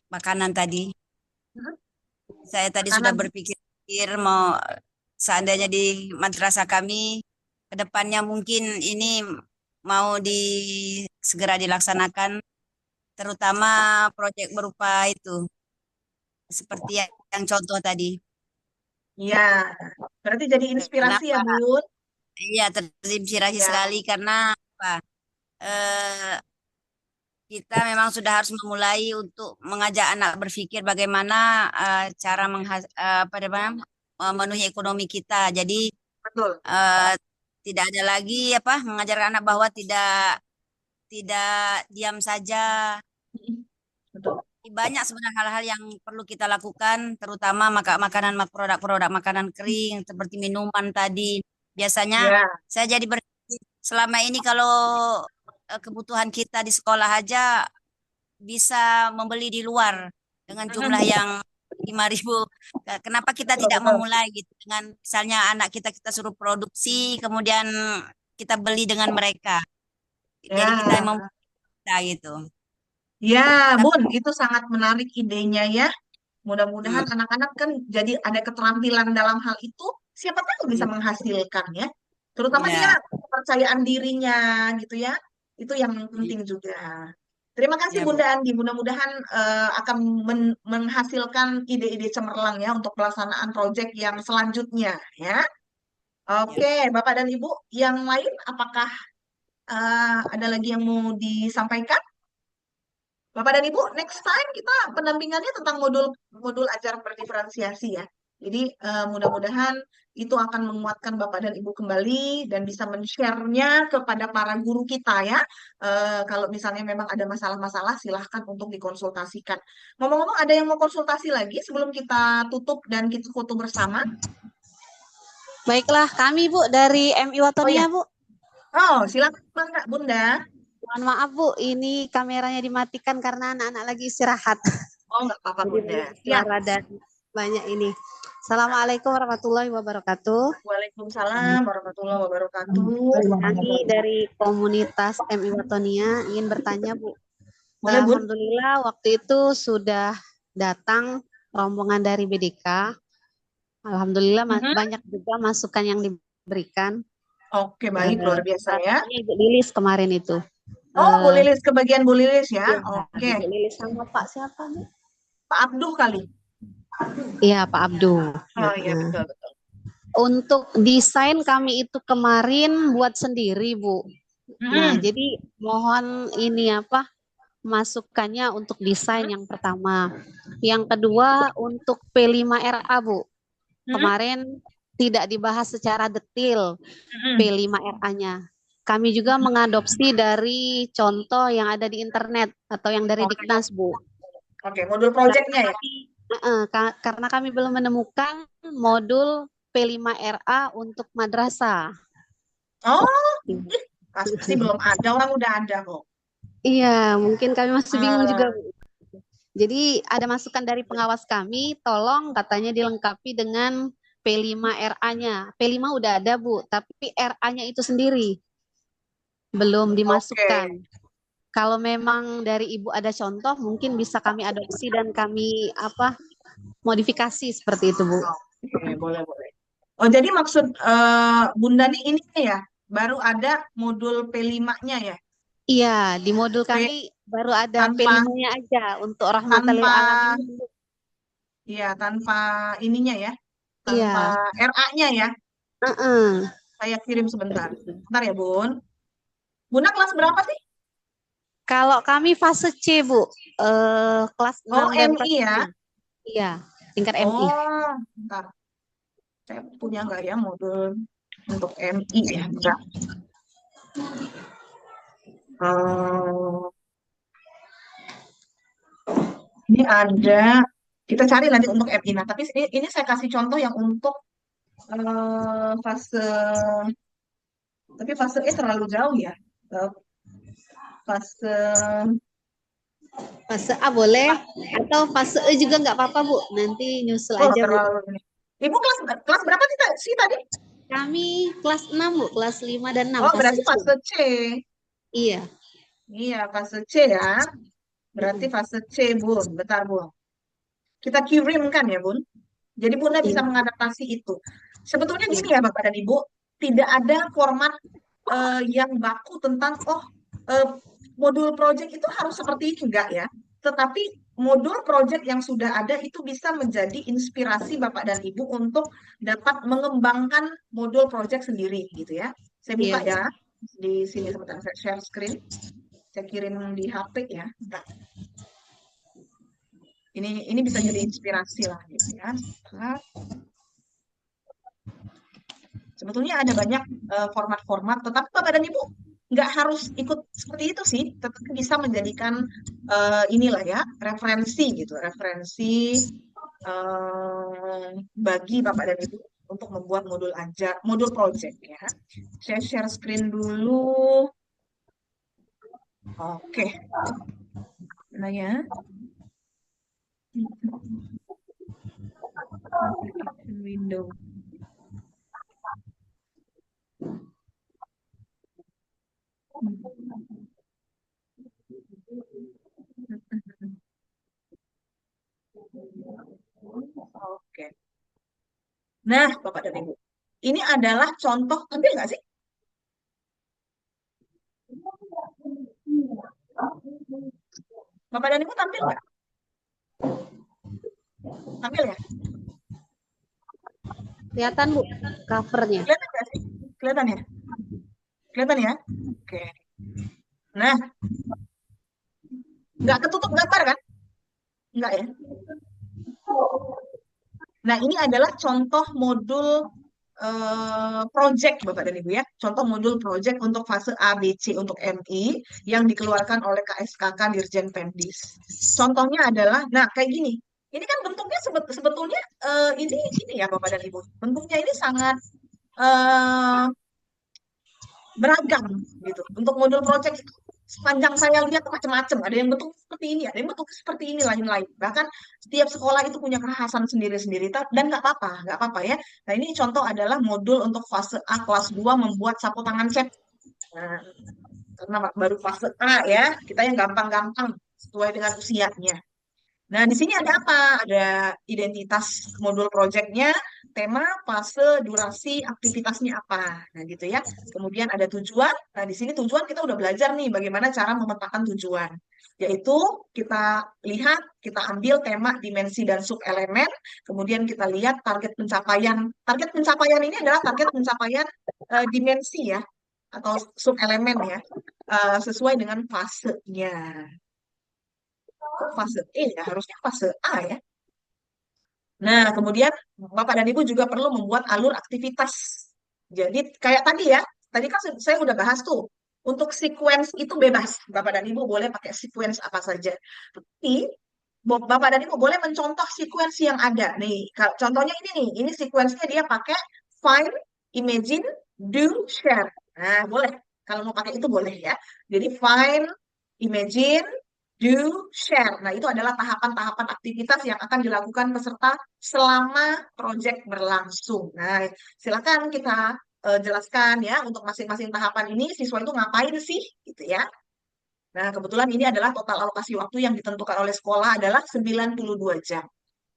makanan tadi. Saya tadi sudah Makanan. berpikir mau seandainya di madrasah kami ke depannya mungkin ini mau segera dilaksanakan, terutama proyek berupa itu seperti yang contoh tadi. Ya, berarti jadi inspirasi ya, Kenapa? Bun? Iya, terinspirasi Ya, sekali karena apa? Eh, kita memang sudah harus memulai untuk mengajak anak berpikir bagaimana cara apa namanya, memenuhi ekonomi kita. Jadi betul. eh, tidak ada lagi apa mengajarkan anak bahwa tidak tidak diam saja. Betul. Banyak sebenarnya hal-hal yang perlu kita lakukan, terutama makanan produk-produk makanan kering seperti minuman tadi. Biasanya Ya, saya jadi berpikir selama ini kalau kebutuhan kita di sekolah aja bisa membeli di luar dengan jumlah yang 5.000. Kenapa kita betul, tidak betul. memulai gitu dengan misalnya anak kita suruh produksi, kemudian kita beli dengan mereka. Jadi kita yang Ya, membuka gitu. ya, Tapi Bun, itu sangat menarik idenya ya. hmm, Mudah-mudahan anak-anak kan jadi ada keterampilan dalam hal itu, siapa tahu bisa hmm, menghasilkan ya. Terutama dia ya, kepercayaan dirinya gitu ya. Itu yang hmm, penting juga. Terima kasih ya Bu. Bunda Andi. Mudah-mudahan akan menghasilkan ide-ide cemerlang ya untuk pelaksanaan proyek yang selanjutnya ya. Ya. Oke, Bapak dan Ibu, yang lain apakah ada lagi yang mau disampaikan? Bapak dan Ibu, next time kita pendampingannya tentang modul modul ajar berdiferensiasi ya. Jadi mudah-mudahan itu akan menguatkan Bapak dan Ibu kembali dan bisa men-share-nya kepada para guru kita ya. Kalau misalnya memang ada masalah-masalah, silahkan untuk dikonsultasikan. Ngomong-ngomong, ada yang mau konsultasi lagi sebelum kita tutup dan kita foto bersama? Baiklah, kami Bu dari MI Oh ya, Watonia Bu. oh silakan Kak Bunda. Mohon maaf Bu, ini kameranya dimatikan karena anak-anak lagi istirahat. Oh nggak apa-apa Jadi Bunda. banyak Siap. suara dan banyak ini. Assalamualaikum warahmatullahi wabarakatuh. Waalaikumsalam warahmatullahi wabarakatuh. Kami dari komunitas MI Watonia ingin bertanya Bu. Boleh Bun? Alhamdulillah waktu itu sudah datang rombongan dari BDK. Alhamdulillah Mhm. banyak juga masukan yang diberikan. Oke, baik, luar biasa Salah ya. satunya Ibu Lilis kemarin itu. Oh, Bu Eh, Lilis, ke bagian Bu Lilis ya. iya, Oke, Ibu Lilis sama Pak siapa, Bu? Pak Abduh kali. Iya, Pak Abdul. Oh iya, Heeh. betul, betul. Untuk desain kami itu kemarin buat sendiri, Bu. Nah, Mhm. jadi mohon ini apa masukannya untuk desain yang pertama. Yang kedua untuk P5RA, Bu. Mhm. Kemarin tidak dibahas secara detail Mhm. P5RA-nya. Kami juga mengadopsi dari contoh yang ada di internet atau yang dari Oke, Diknas, Bu. oke, modul Karena projectnya ya. kami karena kami belum menemukan modul P5RA untuk madrasah. Oh, ih, pasti belum ada, orang udah ada kok. Iya, mungkin kami masih bingung juga, Ah, Bu. Jadi ada masukan dari pengawas kami, tolong katanya dilengkapi dengan P5RA-nya. P5 udah ada, Bu, tapi RA-nya itu sendiri belum oke. dimasukkan. Kalau memang dari Ibu ada contoh, mungkin bisa kami adopsi dan kami modifikasi seperti itu, Bu. Oke, boleh, boleh. Oh, jadi maksud Bunda nih ini ya, baru ada modul P5-nya ya. Iya, di modul P kami baru ada tanpa P5-nya aja untuk rahmatan lil tanpa alamin. ya, tanpa ininya ya, tanpa Iya, RA-nya ya. heeh. Saya kirim sebentar. Bentar ya, Bun. Bunda kelas berapa sih? Kalau kami fase C, Bu, kelas Oh, 6 dan MI kelas ya. 7. Iya, tingkat MI. Oh, bentar. Saya punya nggak ya modul untuk MI ya? Enggak. Eh, ini ada, kita cari nanti untuk MI. Nah, tapi ini saya kasih contoh yang untuk fase, tapi fase E terlalu jauh ya. Eh, Fase Fase A boleh, atau fase E juga nggak apa-apa, Bu. Nanti nyusul oh aja, Bu. terlalu ini. Ibu kelas kelas berapa sih tadi? Kami kelas 6, Bu. Kelas 5 dan 6, Oh, fase berarti C. fase C. Iya. Iya, fase C ya. Berarti fase C, Bun. Bentar, Bun. Kita kirimkan ya, Bun. Jadi Bunda bisa Iya. mengadaptasi itu. Sebetulnya gini ya, Bapak dan Ibu, tidak ada format yang baku tentang eh, modul project itu harus seperti ini enggak ya. Tetapi modul project yang sudah ada itu bisa menjadi inspirasi Bapak dan Ibu untuk dapat mengembangkan modul project sendiri gitu ya. Saya buka Iya. ya di sini sebentar saya share screen. Saya kirim di HP ya. Bentar. Ini bisa jadi inspirasi lah gitu ya. Nah, sebetulnya ada banyak format-format, tetapi Bapak dan Ibu nggak harus ikut seperti itu sih, tetapi bisa menjadikan inilah ya referensi gitu, referensi bagi Bapak dan Ibu untuk membuat modul project ya. Saya share screen dulu. Oke, nah ya. Application window. Oke. Nah, Bapak dan Ibu, ini adalah contoh, tampil nggak sih? Bapak dan Ibu tampil nggak? Tampil ya? Kelihatan, Bu, covernya. Kelihatan nggak sih? Kelihatan ya? Kelihatan ya? Oke. Nah, nggak ketutup gambar kan? Nggak ya? Nah, ini adalah contoh modul project Bapak dan Ibu ya. Contoh modul project untuk fase A, B, C untuk MI yang dikeluarkan oleh KSKK Dirjen Pendis. Contohnya adalah, nah kayak gini. Ini kan bentuknya sebetulnya ini ya Bapak dan Ibu. Bentuknya ini sangat eh, beragam gitu. Untuk modul project itu sepanjang saya lihat tuh macam-macam. Ada yang bentuk seperti ini, ada yang bentuk seperti ini, lain-lain. Bahkan setiap sekolah itu punya kekhasan sendiri-sendiri dan nggak apa-apa ya. Nah ini contoh adalah modul untuk fase A kelas 2 membuat sapu tangan cat. Nah, karena baru fase A ya, kita yang gampang-gampang sesuai dengan usianya. Nah, di sini ada apa? Ada identitas modul proyeknya, tema, fase, durasi, aktivitasnya apa. Nah, gitu ya. Kemudian ada tujuan. Nah, di sini tujuan kita udah belajar nih bagaimana cara memetakan tujuan. Yaitu kita lihat, kita ambil tema, dimensi, dan subelemen. Kemudian kita lihat target pencapaian. Target pencapaian ini adalah target pencapaian dimensi ya, atau subelemen ya, sesuai dengan fasenya. Kok fase E ya? Harusnya fase A ya. Nah, kemudian Bapak dan Ibu juga perlu membuat alur aktivitas. Jadi kayak tadi ya, tadi kan saya udah bahas tuh. Untuk sequence itu bebas. Bapak dan Ibu boleh pakai sequence apa saja. Tapi Bapak dan Ibu boleh mencontoh sequence yang ada. Nih, contohnya ini nih. Ini sequence-nya dia pakai find, imagine, do, share. Nah, boleh. Kalau mau pakai itu boleh ya. Jadi find, imagine, do, share. Nah, itu adalah tahapan-tahapan aktivitas yang akan dilakukan peserta selama proyek berlangsung. Nah, silakan kita jelaskan ya untuk masing-masing tahapan ini siswa itu ngapain sih gitu ya. Nah, kebetulan ini adalah total alokasi waktu yang ditentukan oleh sekolah adalah 92 jam.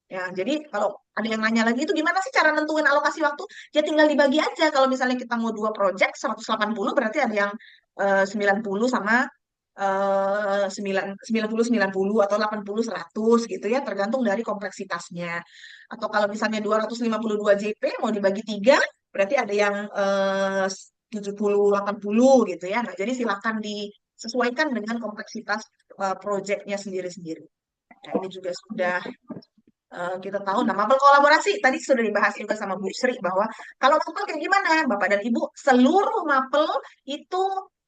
Ya, jadi kalau ada yang nanya lagi itu gimana sih cara nentuin alokasi waktu? Ya tinggal dibagi aja. Kalau misalnya kita mau 2 proyek 180 berarti ada yang 90 sama 90 90 atau 80 100 gitu ya, tergantung dari kompleksitasnya. Atau kalau misalnya 252 JP mau dibagi 3 berarti ada yang 70 80 gitu ya. Nah, jadi silakan disesuaikan dengan kompleksitas proyeknya sendiri-sendiri. Nah, ini juga sudah kita tahu. Nah, mapel kolaborasi tadi sudah dibahas juga sama Bu Sri bahwa kalau mapel kayak gimana, Bapak dan Ibu, seluruh mapel itu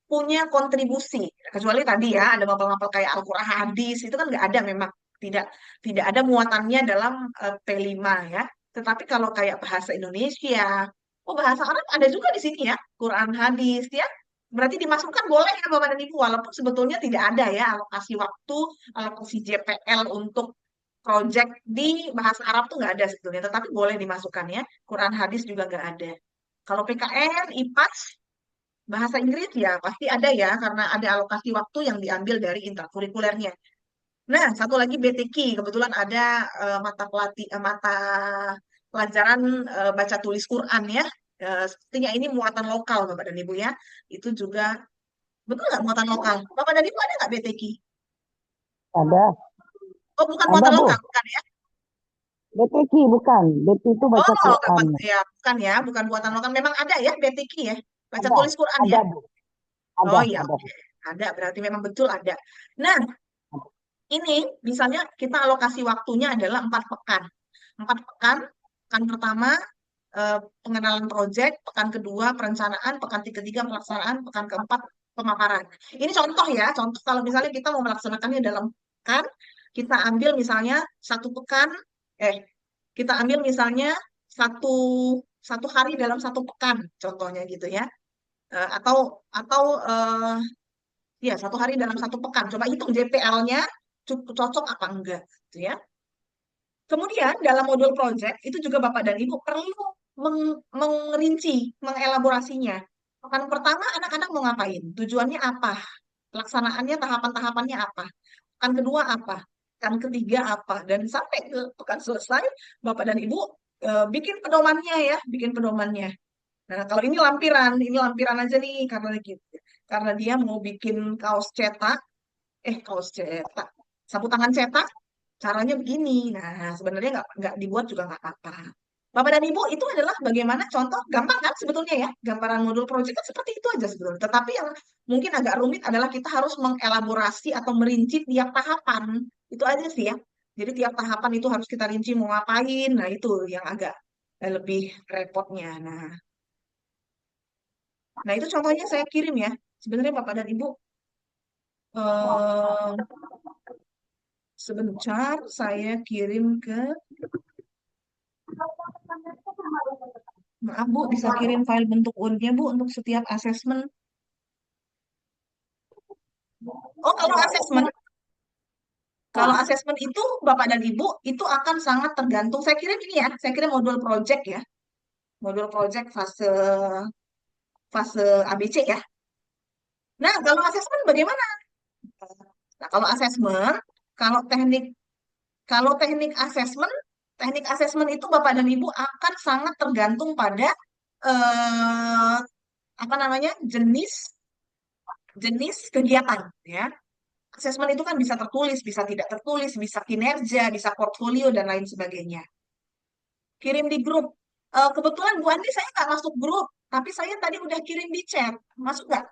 punya kontribusi. Kecuali tadi ya ada mapel-mapel kayak Al-Quran hadis itu kan nggak ada memang tidak tidak ada muatannya dalam P5 ya. Tetapi kalau kayak bahasa Indonesia, oh bahasa Arab ada juga di sini ya, Quran hadis ya. Berarti dimasukkan boleh ya Bapak dan Ibu, walaupun sebetulnya tidak ada ya alokasi waktu, alokasi JPL untuk project di bahasa Arab tuh nggak ada sebetulnya, tetapi boleh dimasukkan ya. Quran hadis juga nggak ada. Kalau PKN, IPAS, bahasa Inggris ya pasti ada ya, karena ada alokasi waktu yang diambil dari intrakurikulernya. Nah, satu lagi BTQ, kebetulan ada mata pelajaran baca tulis Quran ya. Sepertinya ini muatan lokal Bapak dan Ibu ya. Itu juga betul nggak muatan lokal? Bapak dan Ibu ada nggak BTQ? Ada, Oh, bukan ada muatan Bu. lokal, bukan ya? BTQ bukan. BT itu baca Oh, Quran. ya, bukan ya, bukan buatan lokal. Memang ada ya BTQ ya, baca Ada, tulis Quran ya. ada Bu. Oh Ada, iya, ada. oke. Ada, berarti memang betul ada. Nah, ini misalnya kita alokasi waktunya adalah 4 pekan. 4 pekan, pekan pertama pengenalan proyek, pekan kedua perencanaan, pekan ketiga pelaksanaan, pekan keempat pemaparan. Ini contoh ya, contoh kalau misalnya kita mau melaksanakannya dalam pekan, kita ambil misalnya 1 pekan, eh kita ambil misalnya satu satu hari dalam 1 pekan, contohnya gitu ya. Atau ya 1 hari dalam 1 pekan. Coba hitung JPL-nya cocok apa enggak, gitu ya. Kemudian dalam modul project itu juga Bapak dan Ibu perlu mengerinci, mengelaborasinya. Pekan pertama anak-anak mau ngapain? Tujuannya apa? Pelaksanaannya, tahapan-tahapannya apa? Pekan kedua apa? Pekan ketiga apa? Dan sampai ke pekan selesai, Bapak dan Ibu bikin pedomannya ya, bikin pedomannya. Nah, kalau ini lampiran aja nih karena gitu. Karena dia mau bikin kaos cetak, sapu tangan cetak, caranya begini. Nah, sebenarnya nggak dibuat juga nggak apa-apa. Bapak dan Ibu, itu adalah bagaimana contoh gampang kan sebetulnya ya, gambaran modul proyek kan seperti itu aja sebetulnya. Tetapi yang mungkin agak rumit adalah kita harus mengelaborasi atau merinci tiap tahapan. Itu aja sih ya. Jadi tiap tahapan itu harus kita rinci mau ngapain. Nah, itu yang agak lebih repotnya. Nah, itu contohnya saya kirim ya. Sebenarnya Bapak dan Ibu, eh, sebentar saya kirim ke, maaf Bu, bisa kirim file bentuk Word-nya Bu untuk setiap asesmen. Oh, kalau asesmen itu Bapak dan Ibu itu akan sangat tergantung. Saya kirim ini ya, saya kirim modul project ya, modul project fase fase ABC ya. Nah, kalau asesmen bagaimana? Nah, kalau asesmen, kalau teknik Kalau teknik asesmen itu Bapak dan Ibu akan sangat tergantung pada eh, apa namanya jenis kegiatan ya. Asesmen itu kan bisa tertulis, bisa tidak tertulis, bisa kinerja, bisa portfolio dan lain sebagainya. Kirim di grup. Kebetulan Bu Andi saya nggak masuk grup, tapi saya tadi udah kirim di chat. Masuk nggak?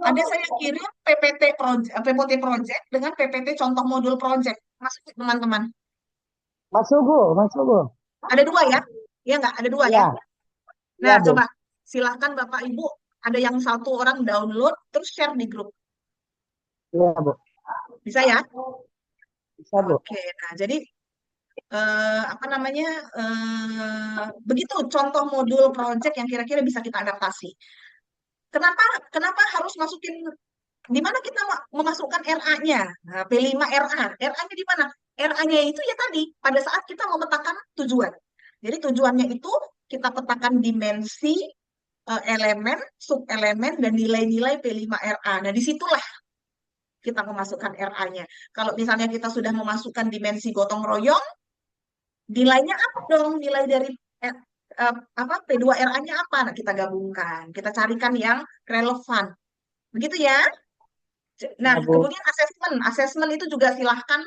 Ada saya kirim PPT project dengan PPT contoh modul project. Masuk teman-teman. Masuk Bu, masuk Bu. Ada dua ya? Iya nggak? Ada dua ya? Ya, Nah, ya Bu. coba silahkan Bapak Ibu, ada yang satu orang download, terus share di grup. Ya Bu, Bisa ya? bisa Bu. Oke, nah jadi apa namanya, begitu contoh modul project yang kira-kira bisa kita adaptasi. Kenapa kenapa harus masukin, di mana kita memasukkan RA-nya? Nah, P5 RA. RA-nya di mana? RA-nya itu ya tadi, pada saat kita memetakan tujuan. Jadi tujuannya itu kita petakan dimensi, elemen, subelemen, dan nilai-nilai P5 RA. Nah, disitulah kita memasukkan RA-nya. Kalau misalnya kita sudah memasukkan dimensi gotong royong, nilainya apa dong? Nilai dari apa P2 RA-nya apa? Nah, kita gabungkan. Kita carikan yang relevan. Begitu ya? Nah, Ya Bu. kemudian asesmen. Asesmen itu juga silahkan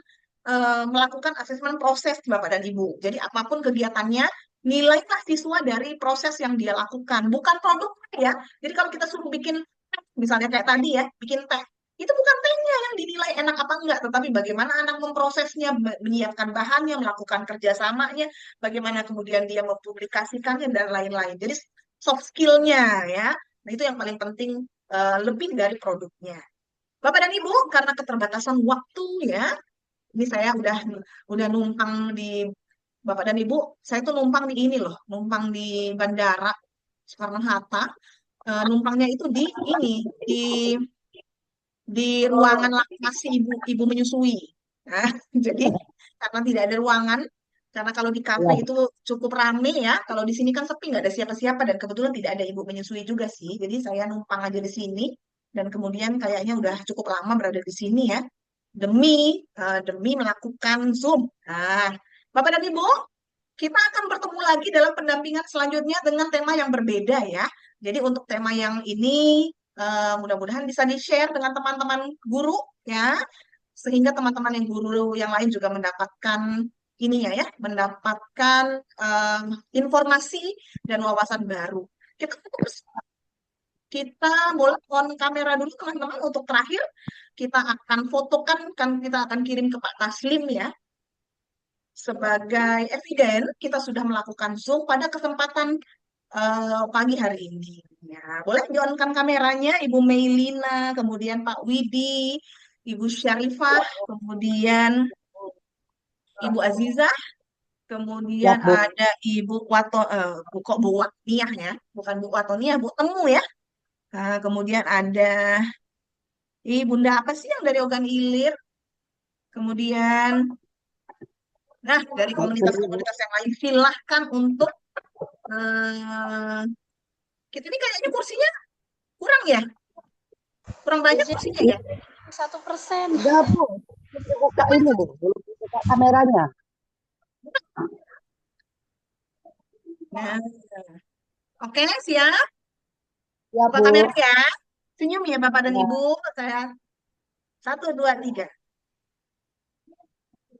melakukan asesmen proses Bapak dan Ibu. Jadi apapun kegiatannya, nilailah siswa dari proses yang dia lakukan, bukan produknya ya. Jadi kalau kita suruh bikin teh, misalnya kayak tadi ya, bikin teh, itu bukan tehnya yang dinilai enak apa enggak, tetapi bagaimana anak memprosesnya, menyiapkan bahannya, melakukan kerjasamanya, bagaimana kemudian dia mempublikasikannya, dan lain-lain. Jadi soft skill-nya ya, nah itu yang paling penting, lebih dari produknya. Bapak dan Ibu, karena keterbatasan waktu ya, ini saya udah numpang di Bapak dan Ibu, saya tuh numpang di ini loh, numpang di Bandara Soekarno-Hatta, numpangnya itu di ini, di ruangan laktasi ibu menyusui. Nah, jadi karena tidak ada ruangan, karena kalau di kafe Ya, itu cukup rame ya, kalau di sini kan sepi nggak ada siapa-siapa dan kebetulan tidak ada ibu menyusui juga sih, jadi saya numpang aja di sini dan kemudian kayaknya udah cukup lama berada di sini ya, demi melakukan Zoom. Nah, Bapak dan Ibu, kita akan bertemu lagi dalam pendampingan selanjutnya dengan tema yang berbeda ya. Jadi untuk tema yang ini mudah-mudahan bisa di-share dengan teman-teman guru ya, sehingga teman-teman yang guru yang lain juga mendapatkan ininya ya, mendapatkan informasi dan wawasan baru. Kita kita boleh on kamera dulu teman-teman, untuk terakhir kita akan fotokan, kan kita akan kirim ke Pak Taslim ya, sebagai eviden kita sudah melakukan Zoom pada kesempatan pagi hari ini. Ya, boleh di-on-kan kameranya Ibu Meilina, kemudian Pak Widi, Ibu Syarifah, kemudian Ibu Azizah, kemudian siap Bu. ada Ibu kok Bu Watniah ya, bukan Bu Watoniah, Bu Temu ya. Nah, kemudian ada Bunda apa sih yang dari Ogan Ilir, kemudian nah dari komunitas-komunitas yang lain silahkan untuk eh, kita ini kayaknya kursinya kurang ya, kurang banyak kursinya ya. 1%. Udah Bu, belum buka ini Bu, belum buka kameranya. Nah, oke siap. Ya Buka Bu. kamera ya. Senyum ya Bapak dan Ya. Ibu. Saya 1, 2, 3.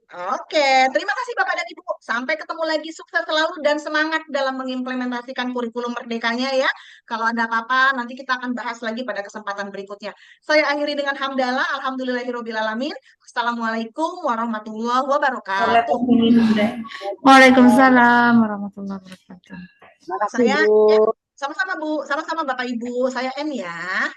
Oke, terima kasih Bapak dan Ibu. Sampai ketemu lagi, sukses selalu dan semangat dalam mengimplementasikan kurikulum merdekanya ya. Kalau ada apa-apa, nanti kita akan bahas lagi pada kesempatan berikutnya. Saya akhiri dengan hamdalah, alhamdulillahirobbilalamin. Assalamualaikum warahmatullahi wabarakatuh. Waalaikumsalam warahmatullahi wabarakatuh. Terima kasih Saya Bu. sama-sama Bu, sama-sama Bapak Ibu. Saya N ya.